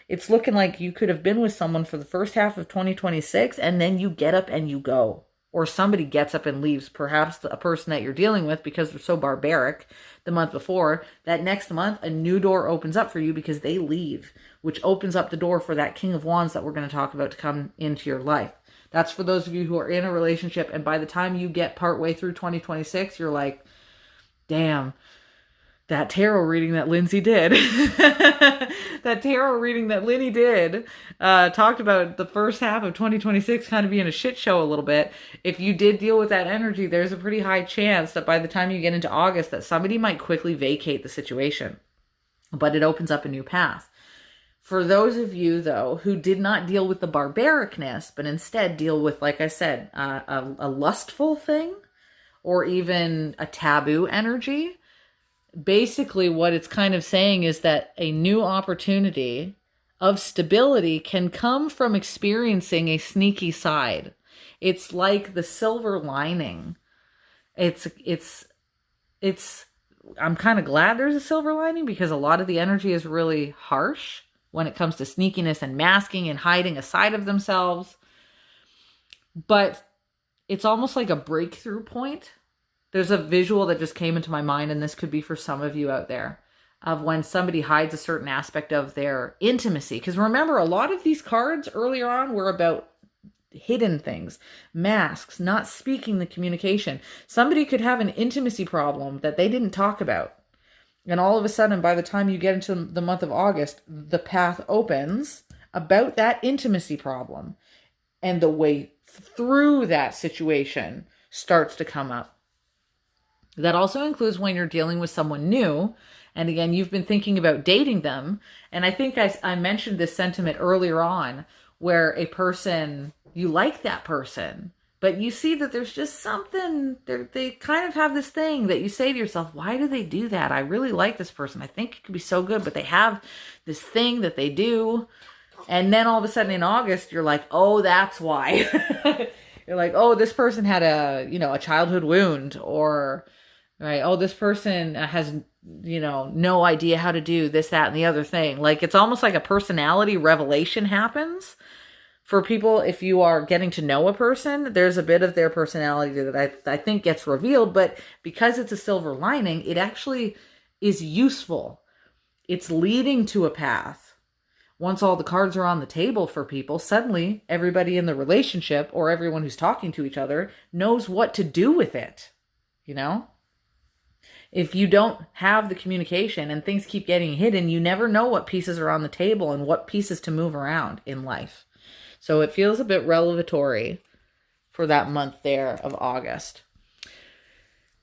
it's looking like you could have been with someone for the first half of 2026 and then you get up and you go. Or somebody gets up and leaves, perhaps a person that you're dealing with because they're so barbaric the month before. That next month, a new door opens up for you because they leave, which opens up the door for that King of Wands that we're going to talk about to come into your life. That's for those of you who are in a relationship, and by the time you get partway through 2026, you're like, damn, that tarot reading that Lindsay did, that tarot reading that Linny did, talked about the first half of 2026 kind of being a shit show a little bit. If you did deal with that energy, there's a pretty high chance that by the time you get into August, that somebody might quickly vacate the situation, but it opens up a new path. For those of you, though, who did not deal with the barbaricness, but instead deal with, like I said, a lustful thing or even a taboo energy, basically what it's kind of saying is that a new opportunity of stability can come from experiencing a sneaky side. It's like the silver lining. I'm kind of glad there's a silver lining because a lot of the energy is really harsh when it comes to sneakiness and masking and hiding a side of themselves. But it's almost like a breakthrough point. There's a visual that just came into my mind, and this could be for some of you out there, of when somebody hides a certain aspect of their intimacy. Because remember, a lot of these cards earlier on were about hidden things, masks, not speaking the communication. Somebody could have an intimacy problem that they didn't talk about. And all of a sudden, by the time you get into the month of August, the path opens about that intimacy problem. And the way through that situation starts to come up. That also includes when you're dealing with someone new. And again, you've been thinking about dating them. And I think I mentioned this sentiment earlier on, where a person, you like that person, but you see that there's just something, they kind of have this thing that you say to yourself, why do they do that? I really like this person. I think it could be so good, but they have this thing that they do. And then all of a sudden in August, you're like, oh, that's why. You're like, oh, this person had a childhood wound, or, right, oh, this person has, no idea how to do this, that, and the other thing. Like, it's almost like a personality revelation happens. For people, if you are getting to know a person, there's a bit of their personality that I think gets revealed, but because it's a silver lining, it actually is useful. It's leading to a path. Once all the cards are on the table for people, suddenly everybody in the relationship or everyone who's talking to each other knows what to do with it, If you don't have the communication and things keep getting hidden, you never know what pieces are on the table and what pieces to move around in life. So it feels a bit revelatory for that month there of August.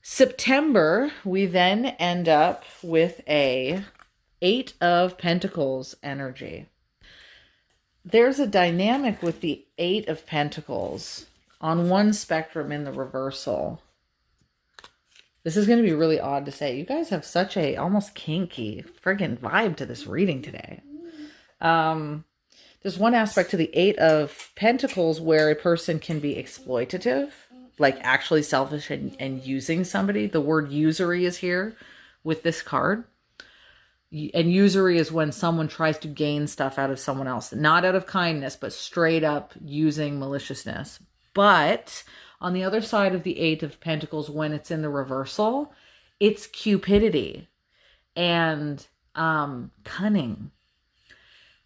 September, we then end up with a 8 of Pentacles energy. There's a dynamic with the 8 of Pentacles on one spectrum in the reversal. This is going to be really odd to say. You guys have such a almost kinky friggin' vibe to this reading today. There's one aspect to the 8 of Pentacles where a person can be exploitative, like actually selfish and using somebody. The word usury is here with this card. And usury is when someone tries to gain stuff out of someone else, not out of kindness, but straight up using maliciousness. But on the other side of the Eight of Pentacles, when it's in the reversal, it's cupidity and cunning,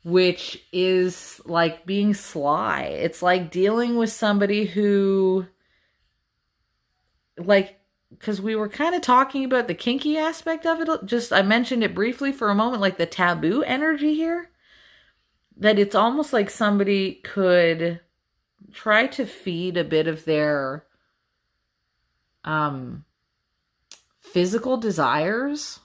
which is like being sly. It's like dealing with somebody who, like, because we were kind of talking about the kinky aspect of it. I mentioned it briefly for a moment, like the taboo energy here. That it's almost like somebody could try to feed a bit of their physical desires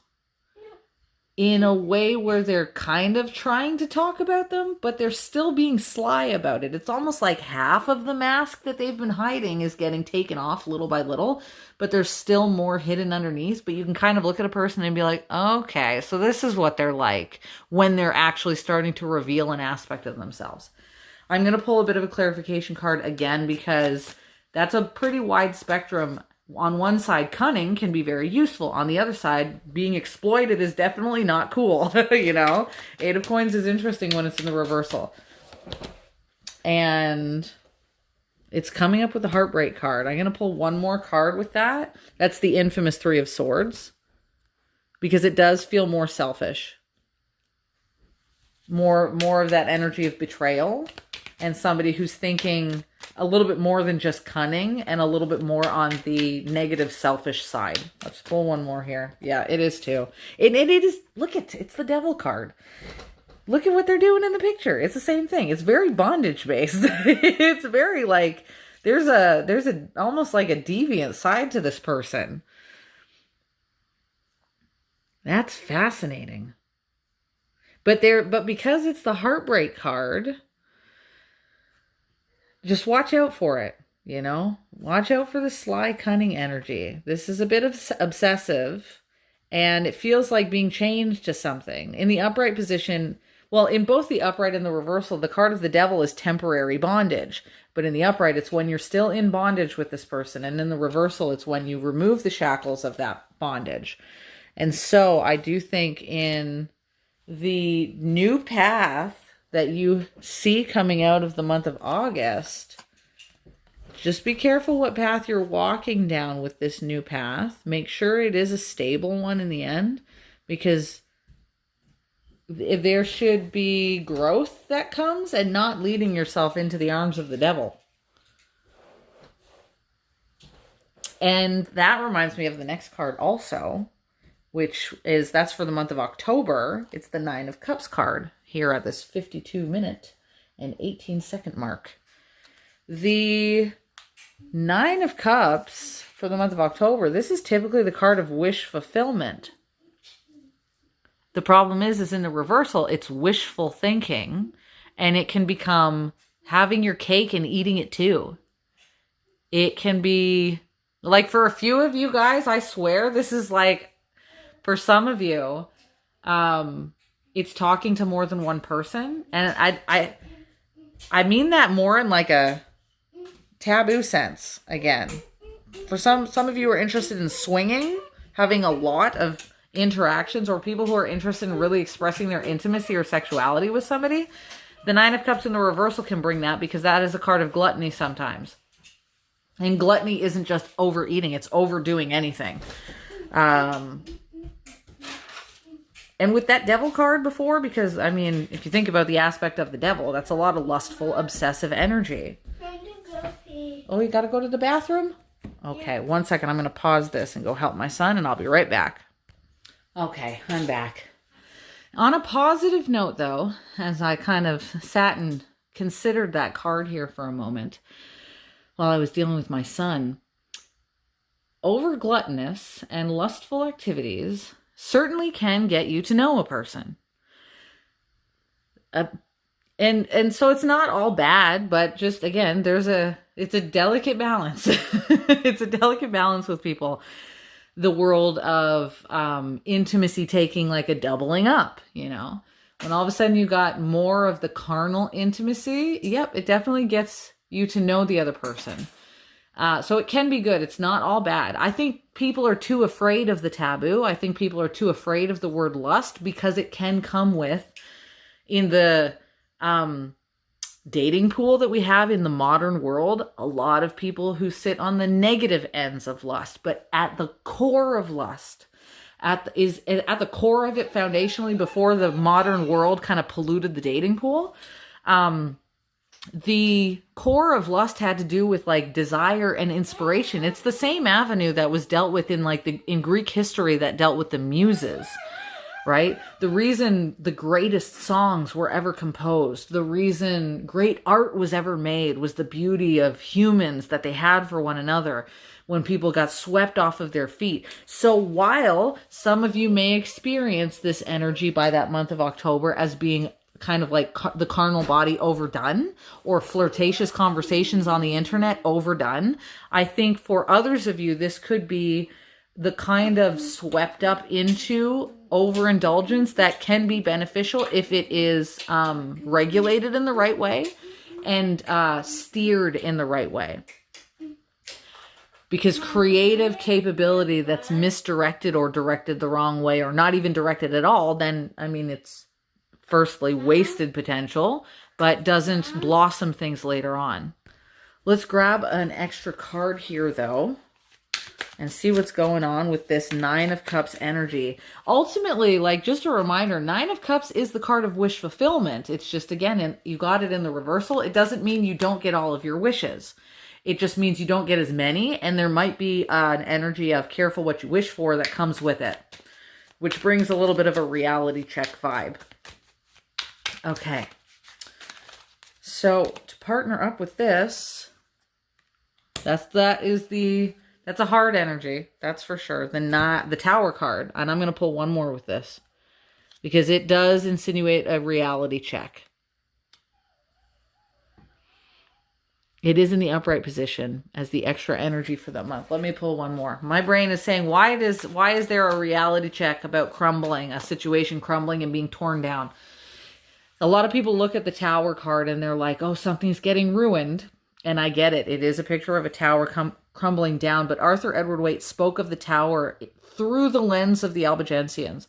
in a way where they're kind of trying to talk about them, but they're still being sly about it. It's almost like half of the mask that they've been hiding is getting taken off little by little, but there's still more hidden underneath. But you can kind of look at a person and be like, okay, so this is what they're like when they're actually starting to reveal an aspect of themselves. I'm going to pull a bit of a clarification card again, because that's a pretty wide spectrum. On one side, cunning can be very useful. On the other side, being exploited is definitely not cool. You know, Eight of Coins is interesting when it's in the reversal. And it's coming up with the Heartbreak card. I'm going to pull one more card with that. That's the infamous Three of Swords, because it does feel more selfish. More of that energy of betrayal, and somebody who's thinking a little bit more than just cunning, and a little bit more on the negative, selfish side. Let's pull one more here. Yeah, it is too. It is, look at, it's the Devil card. Look at what they're doing in the picture. It's the same thing. It's very bondage based. It's very like, there's a almost like a deviant side to this person. That's fascinating. But because it's the Heartbreak card, just watch out for it, you know? Watch out for the sly, cunning energy. This is a bit of obsessive, and it feels like being chained to something. In the upright position, well, in both the upright and the reversal, the card of the Devil is temporary bondage. But in the upright, it's when you're still in bondage with this person. And in the reversal, it's when you remove the shackles of that bondage. And so I do think in the new path that you see coming out of the month of August, just be careful what path you're walking down with this new path. Make sure it is a stable one in the end, because there should be growth that comes, and not leading yourself into the arms of the devil. And that reminds me of the next card also, which is, that's for the month of October. It's the Nine of Cups card here at this 52-minute and 18-second mark. The Nine of Cups for the month of October, this is typically the card of wish fulfillment. The problem is in the reversal, it's wishful thinking, and it can become having your cake and eating it too. It can be, like, for a few of you guys, I swear, this is like, for some of you, it's talking to more than one person. And I mean that more in like a taboo sense again. For some of you are interested in swinging, having a lot of interactions, or people who are interested in really expressing their intimacy or sexuality with somebody. The Nine of Cups in the reversal can bring that, because that is a card of gluttony sometimes. And gluttony isn't just overeating, it's overdoing anything. And with that Devil card before, because, I mean, if you think about the aspect of the Devil, that's a lot of lustful, obsessive energy. Oh, you gotta go to the bathroom? Okay, 1 second. I'm going to pause this and go help my son, and I'll be right back. Okay, I'm back. On a positive note, though, as I kind of sat and considered that card here for a moment while I was dealing with my son, over gluttonous and lustful activities certainly can get you to know a person. And so it's not all bad, but just, again, it's a delicate balance. It's a delicate balance with people. The world of intimacy taking like a doubling up, you know. When all of a sudden you got more of the carnal intimacy, yep, it definitely gets you to know the other person. So it can be good. It's not all bad. I think people are too afraid of the taboo. I think people are too afraid of the word lust because it can come with, in the dating pool that we have in the modern world, a lot of people who sit on the negative ends of lust. But at the core of lust, at the core of it foundationally, before the modern world kind of polluted the dating pool, the core of lust had to do with like desire and inspiration. It's the same avenue that was dealt with in Greek history that dealt with the muses, right? The reason the greatest songs were ever composed, the reason great art was ever made, was the beauty of humans that they had for one another when people got swept off of their feet. So while some of you may experience this energy by that month of October as being kind of like the carnal body overdone, or flirtatious conversations on the internet overdone, I think for others of you, this could be the kind of swept up into overindulgence that can be beneficial if it is regulated in the right way and steered in the right way. Because creative capability that's misdirected or directed the wrong way, or not even directed at all, then, I mean, it's firstly wasted potential, but doesn't blossom things later on. Let's grab an extra card here, though, and see what's going on with this Nine of Cups energy. Ultimately, like, just a reminder, Nine of Cups is the card of wish fulfillment. It's just, again, you got it in the reversal. It doesn't mean you don't get all of your wishes. It just means you don't get as many, and there might be an energy of careful what you wish for that comes with it, which brings a little bit of a reality check vibe. Okay, so to partner up with this, that's a hard energy, that's for sure. The Tower card, and I'm going to pull one more with this because it does insinuate a reality check. It is in the upright position as the extra energy for that month. Let me pull one more. My brain is saying, why is there a reality check about crumbling, a situation crumbling and being torn down? A lot of people look at the Tower card and they're like, oh, something's getting ruined. And I get it. It is a picture of a tower crumbling down. But Arthur Edward Waite spoke of the tower through the lens of the Albigensians.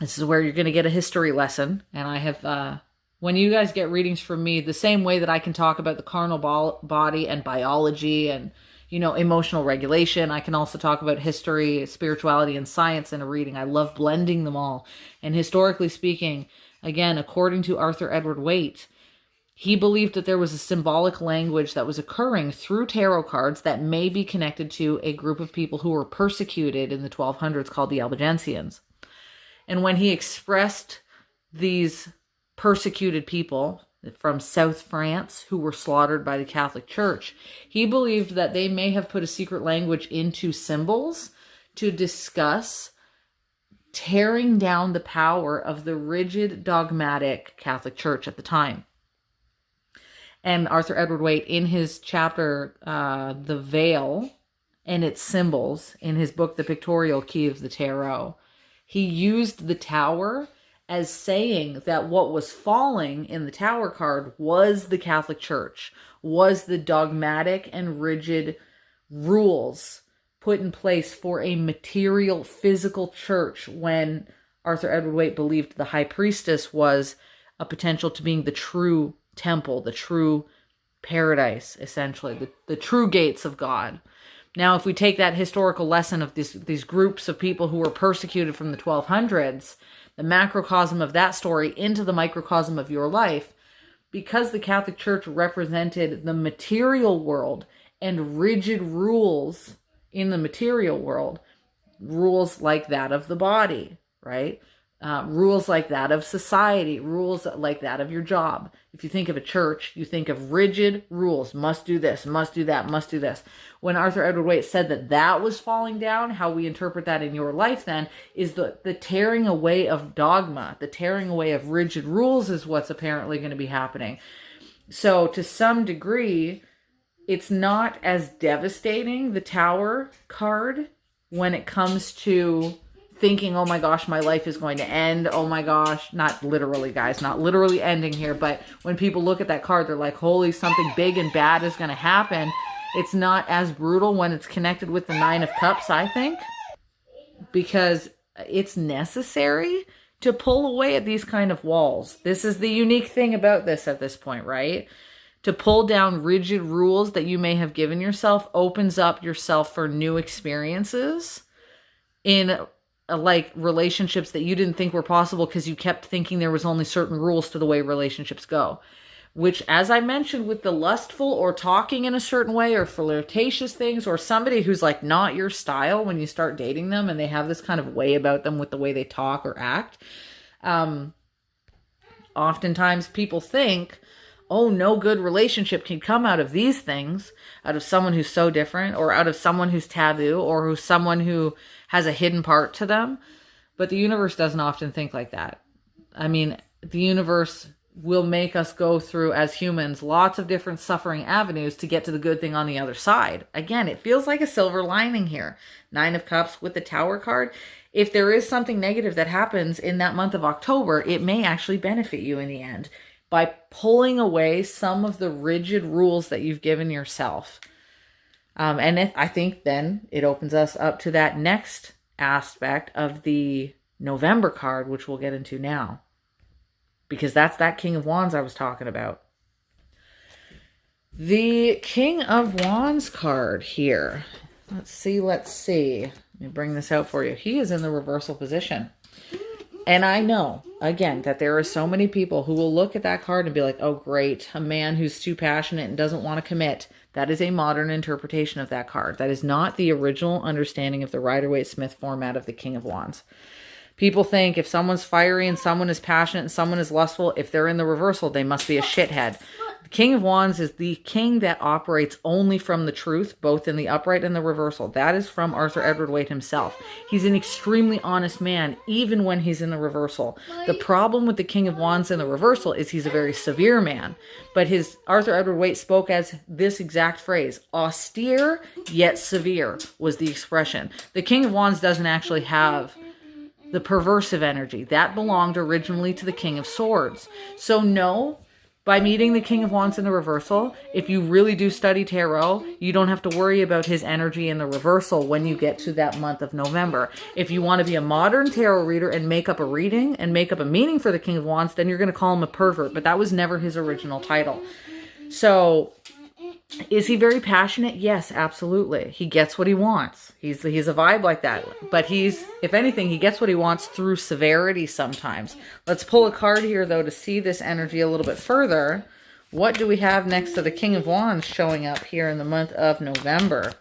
This is where you're going to get a history lesson. And I have, when you guys get readings from me, the same way that I can talk about the carnal body and biology and, you know, emotional regulation, I can also talk about history, spirituality, and science in a reading. I love blending them all. And historically speaking, again, according to Arthur Edward Waite, he believed that there was a symbolic language that was occurring through tarot cards that may be connected to a group of people who were persecuted in the 1200s called the Albigensians. And when he expressed these persecuted people from South France who were slaughtered by the Catholic Church, he believed that they may have put a secret language into symbols to discuss tearing down the power of the rigid, dogmatic Catholic Church at the time. And Arthur Edward Waite, in his chapter, The Veil and its Symbols, in his book, The Pictorial Key of the Tarot, he used the tower as saying that what was falling in the Tower card was the Catholic Church, was the dogmatic and rigid rules put in place for a material, physical church, when Arthur Edward Waite believed the high priestess was a potential to being the true temple, the true paradise, essentially, the true gates of God. Now, if we take that historical lesson of these groups of people who were persecuted from the 1200s, the macrocosm of that story into the microcosm of your life, because the Catholic Church represented the material world and rigid rules in the material world, rules like that of the body, right? Rules like that of society, rules like that of your job. If you think of a church, you think of rigid rules, must do this, must do that, must do this. When Arthur Edward Waite said that was falling down, how we interpret that in your life then is the tearing away of dogma, the tearing away of rigid rules is what's apparently going to be happening. So to some degree, it's not as devastating, the Tower card, when it comes to thinking, oh my gosh, my life is going to end. Oh my gosh, not literally, guys, not literally ending here. But when people look at that card, they're like, holy, something big and bad is going to happen. It's not as brutal when it's connected with the Nine of Cups, I think, because it's necessary to pull away at these kind of walls. This is the unique thing about this at this point, right? To pull down rigid rules that you may have given yourself opens up yourself for new experiences in like relationships that you didn't think were possible because you kept thinking there was only certain rules to the way relationships go. Which, as I mentioned, with the lustful or talking in a certain way or flirtatious things, or somebody who's like not your style when you start dating them and they have this kind of way about them with the way they talk or act. Oftentimes people think, oh, no good relationship can come out of these things, out of someone who's so different, or out of someone who's taboo, or who's someone who has a hidden part to them. But the universe doesn't often think like that. I mean, the universe will make us go through, as humans, lots of different suffering avenues to get to the good thing on the other side. Again, it feels like a silver lining here. Nine of Cups with the Tower card. If there is something negative that happens in that month of October, it may actually benefit you in the end by pulling away some of the rigid rules that you've given yourself. I think then it opens us up to that next aspect of the November card, which we'll get into now. Because that's that King of Wands I was talking about. The King of Wands card here. Let's see. Let me bring this out for you. He is in the reversal position. And I know, again, that there are so many people who will look at that card and be like, oh, great, a man who's too passionate and doesn't want to commit. That is a modern interpretation of that card. That is not the original understanding of the Rider-Waite-Smith format of the King of Wands. People think if someone's fiery and someone is passionate and someone is lustful, if they're in the reversal, they must be a shithead. The King of Wands is the king that operates only from the truth, both in the upright and the reversal. That is from Arthur Edward Waite himself. He's an extremely honest man, even when he's in the reversal. The problem with the King of Wands in the reversal is he's a very severe man. But Arthur Edward Waite spoke as this exact phrase, austere yet severe was the expression. The King of Wands doesn't actually have the perversive energy. That belonged originally to the King of Swords. So no, by meeting the King of Wands in the reversal, if you really do study tarot, you don't have to worry about his energy in the reversal when you get to that month of November. If you want to be a modern tarot reader and make up a reading and make up a meaning for the King of Wands, then you're going to call him a pervert, but that was never his original title. So, is he very passionate? Yes, absolutely. He gets what he wants. He's a vibe like that. But if anything, he gets what he wants through severity sometimes. Let's pull a card here, though, to see this energy a little bit further. What do we have next to the King of Wands showing up here in the month of November?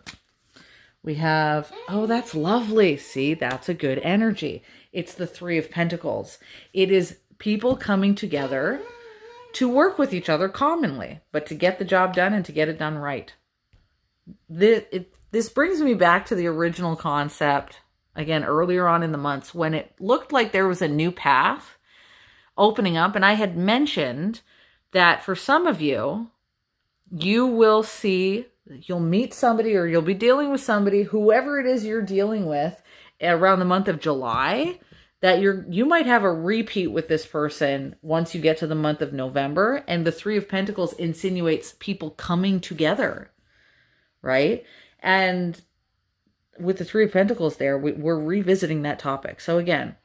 We have, oh, that's lovely. See, that's a good energy. It's the Three of Pentacles. It is people coming together to work with each other commonly, but to get the job done and to get it done right. This brings me back to the original concept, again, earlier on in the months, when it looked like there was a new path opening up. And I had mentioned that for some of you, you'll meet somebody or you'll be dealing with somebody, whoever it is you're dealing with around the month of July, that you might have a repeat with this person once you get to the month of November. And the Three of Pentacles insinuates people coming together, right? And with the Three of Pentacles there, we're revisiting that topic. So again,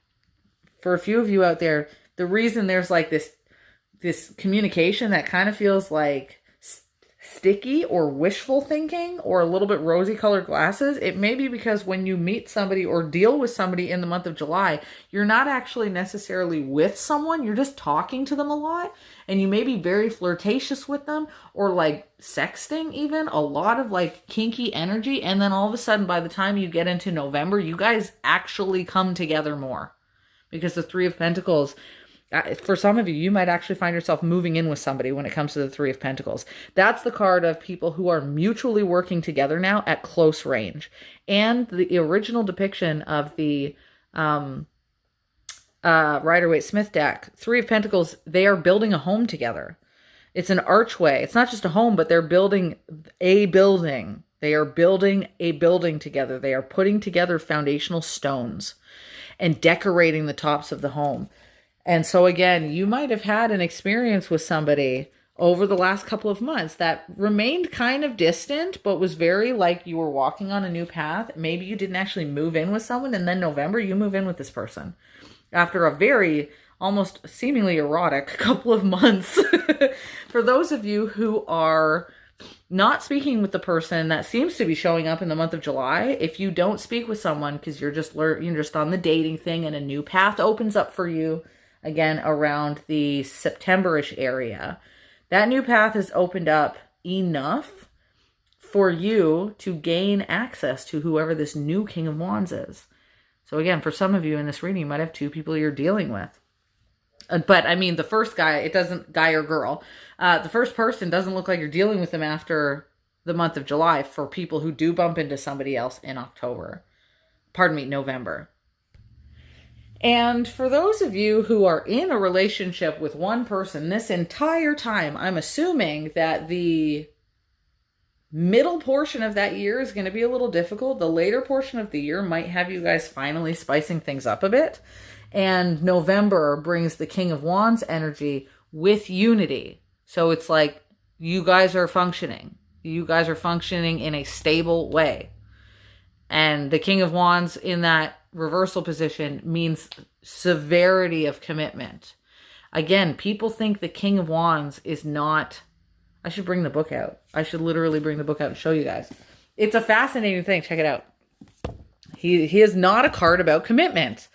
for a few of you out there, the reason there's like this communication that kind of feels like sticky or wishful thinking or a little bit rosy colored glasses, it may be because when you meet somebody or deal with somebody in the month of July, you're not actually necessarily with someone, you're just talking to them a lot, and you may be very flirtatious with them or like sexting even, a lot of like kinky energy, and then all of a sudden by the time you get into November, you guys actually come together more. Because the Three of Pentacles, for some of you, you might actually find yourself moving in with somebody when it comes to the Three of Pentacles. That's the card of people who are mutually working together now at close range. And the original depiction of the Rider-Waite-Smith deck, Three of Pentacles, they are building a home together. It's an archway. It's not just a home, but they're building a building. They are building a building together. They are putting together foundational stones and decorating the tops of the home. And so again, you might have had an experience with somebody over the last couple of months that remained kind of distant, but was very like you were walking on a new path. Maybe you didn't actually move in with someone, and then November you move in with this person after a very almost seemingly erotic couple of months. For those of you who are not speaking with the person that seems to be showing up in the month of July, if you don't speak with someone because you're just on the dating thing and a new path opens up for you again around the September-ish area, that new path has opened up enough for you to gain access to whoever this new King of Wands is. So again, for some of you in this reading, you might have two people you're dealing with. But I mean, the first guy, it doesn't, guy or girl, the first person doesn't look like you're dealing with them after the month of July for people who do bump into somebody else in November. And for those of you who are in a relationship with one person this entire time, I'm assuming that the middle portion of that year is going to be a little difficult. The later portion of the year might have you guys finally spicing things up a bit. And November brings the King of Wands energy with unity. So it's like you guys are functioning. You guys are functioning in a stable way. And the King of Wands in that reversal position means severity of commitment. Again, people think the King of Wands is not... I should bring the book out. I should literally bring the book out and show you guys. It's a fascinating thing. Check it out. He is not a card about commitment.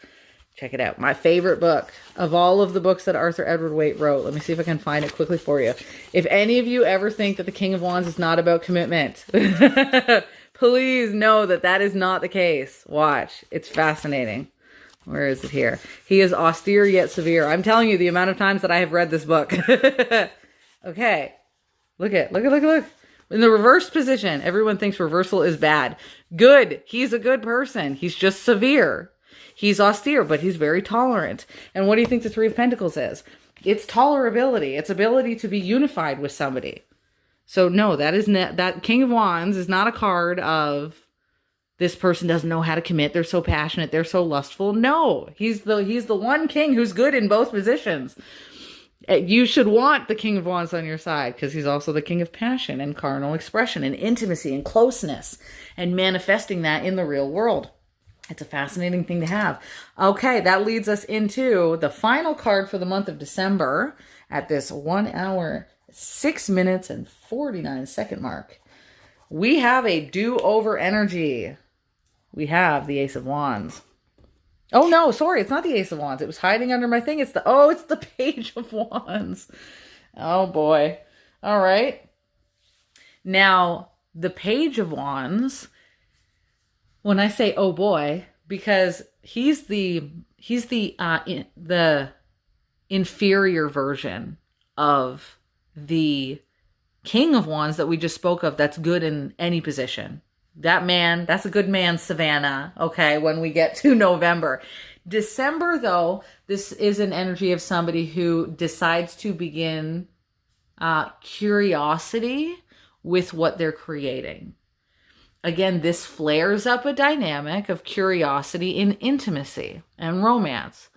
Check it out. My favorite book of all of the books that Arthur Edward Waite wrote. Let me see if I can find it quickly for you. If any of you ever think that the King of Wands is not about commitment, please know that that is not the case. Watch. It's fascinating. Where is it here? He is austere yet severe. I'm telling you the amount of times that I have read this book. Okay. Look. In the reverse position, everyone thinks reversal is bad. Good. He's a good person. He's just severe. He's austere, but he's very tolerant. And what do you think the Three of Pentacles is? It's tolerability. It's ability to be unified with somebody. So no, that King of Wands is not a card of this person doesn't know how to commit. They're so passionate. They're so lustful. No, he's the one king who's good in both positions. You should want the King of Wands on your side because he's also the king of passion and carnal expression and intimacy and closeness and manifesting that in the real world. It's a fascinating thing to have. Okay, that leads us into the final card for the month of December at this 1 hour, 6 minutes, and 49 second mark. We have a do-over energy. We have the Ace of Wands. Oh, no, sorry, it's not the Ace of Wands. It was hiding under my thing. It's the Page of Wands. Oh, boy. All right. Now, the Page of Wands... When I say, oh boy, because he's the inferior version of the King of Wands that we just spoke of that's good in any position. That's a good man, Savannah, okay, when we get to November. December, though, this is an energy of somebody who decides to begin curiosity with what they're creating. Again, this flares up a dynamic of curiosity in intimacy and romance.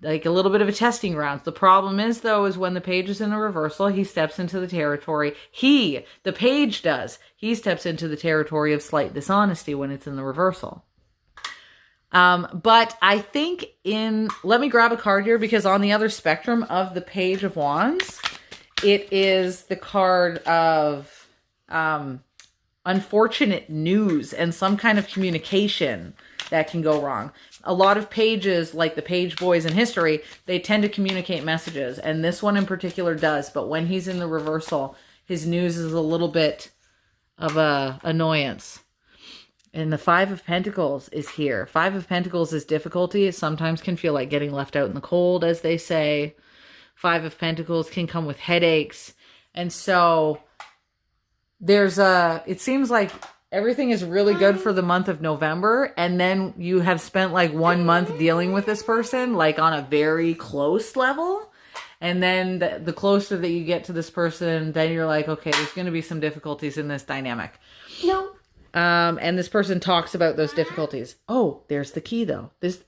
Like a little bit of a testing ground. The problem is, though, is when the page is in a reversal, he steps into the territory. The page does. He steps into the territory of slight dishonesty when it's in the reversal. But I think let me grab a card here because on the other spectrum of the Page of Wands, it is the card of, unfortunate news and some kind of communication that can go wrong. A lot of pages, like the page boys in history, they tend to communicate messages, and this one in particular does, but when he's in the reversal, his news is a little bit of a annoyance. And the Five of Pentacles is here. Five of Pentacles is difficulty. It sometimes can feel like getting left out in the cold, as they say. Five of Pentacles can come with headaches. And so it seems like everything is really good for the month of November, and then you have spent like 1 month dealing with this person, like on a very close level. And then the closer that you get to this person, then you're like, okay, there's going to be some difficulties in this dynamic. No. And this person talks about those difficulties. Oh, there's the key though. This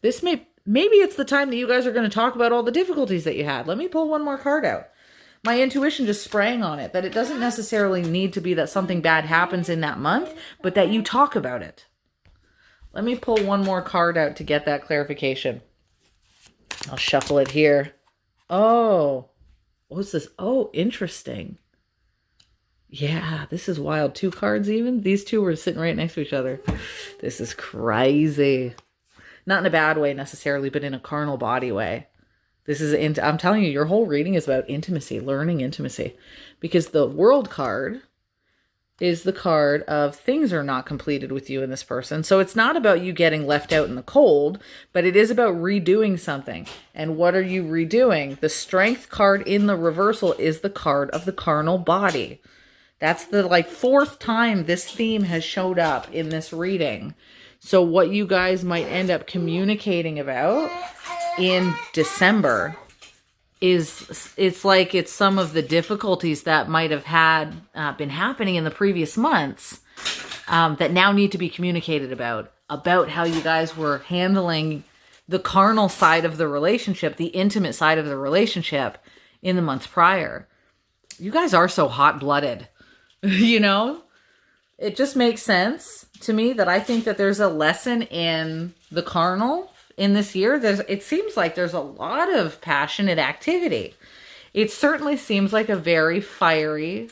maybe it's the time that you guys are going to talk about all the difficulties that you had. Let me pull one more card out. my intuition just sprang on it, that it doesn't necessarily need to be that something bad happens in that month, but that you talk about it. Let me pull one more card out to get that clarification. I'll shuffle it here. Oh, what's this? Oh, interesting. Yeah, this is wild. 2 cards even. These two were sitting right next to each other. This is crazy. Not in a bad way necessarily, but in a carnal body way. This is, I'm telling you, your whole reading is about intimacy, learning intimacy. Because the World card is the card of things are not completed with you and this person. So it's not about you getting left out in the cold, but it is about redoing something. And what are you redoing? The Strength card in the reversal is the card of the carnal body. That's the 4th time this theme has showed up in this reading. So what you guys might end up communicating about in December is, it's some of the difficulties that might have been happening in the previous months that now need to be communicated about how you guys were handling the carnal side of the relationship, the intimate side of the relationship in the months prior. You guys are so hot-blooded, you know? It just makes sense to me that I think that there's a lesson in the carnal in this year. It seems like there's a lot of passionate activity. It certainly seems like a very fiery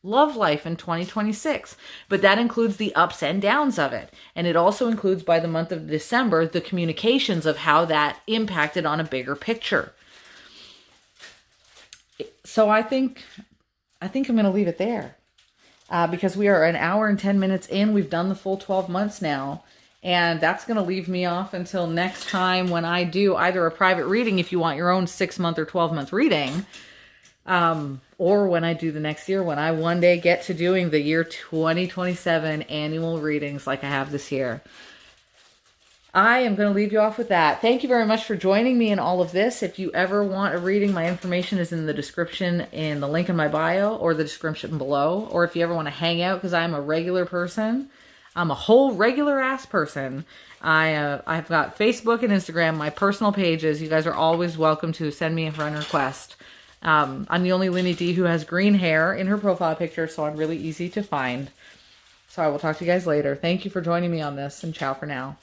love life in 2026, but that includes the ups and downs of it. And it also includes, by the month of December, the communications of how that impacted on a bigger picture. So I think I'm going to leave it there. Because we are an hour and 10 minutes in. We've done the full 12 months now. And that's going to leave me off until next time when I do either a private reading, if you want your own 6-month or 12-month reading, or when I do the next year, when I one day get to doing the year 2027 annual readings like I have this year. I am going to leave you off with that. Thank you very much for joining me in all of this. If you ever want a reading, my information is in the description in the link in my bio or the description below. Or if you ever want to hang out, because I'm a regular person, I'm a whole regular ass person. I've got Facebook and Instagram, my personal pages. You guys are always welcome to send me a friend request. I'm the only Linny D who has green hair in her profile picture, so I'm really easy to find. So I will talk to you guys later. Thank you for joining me on this, and ciao for now.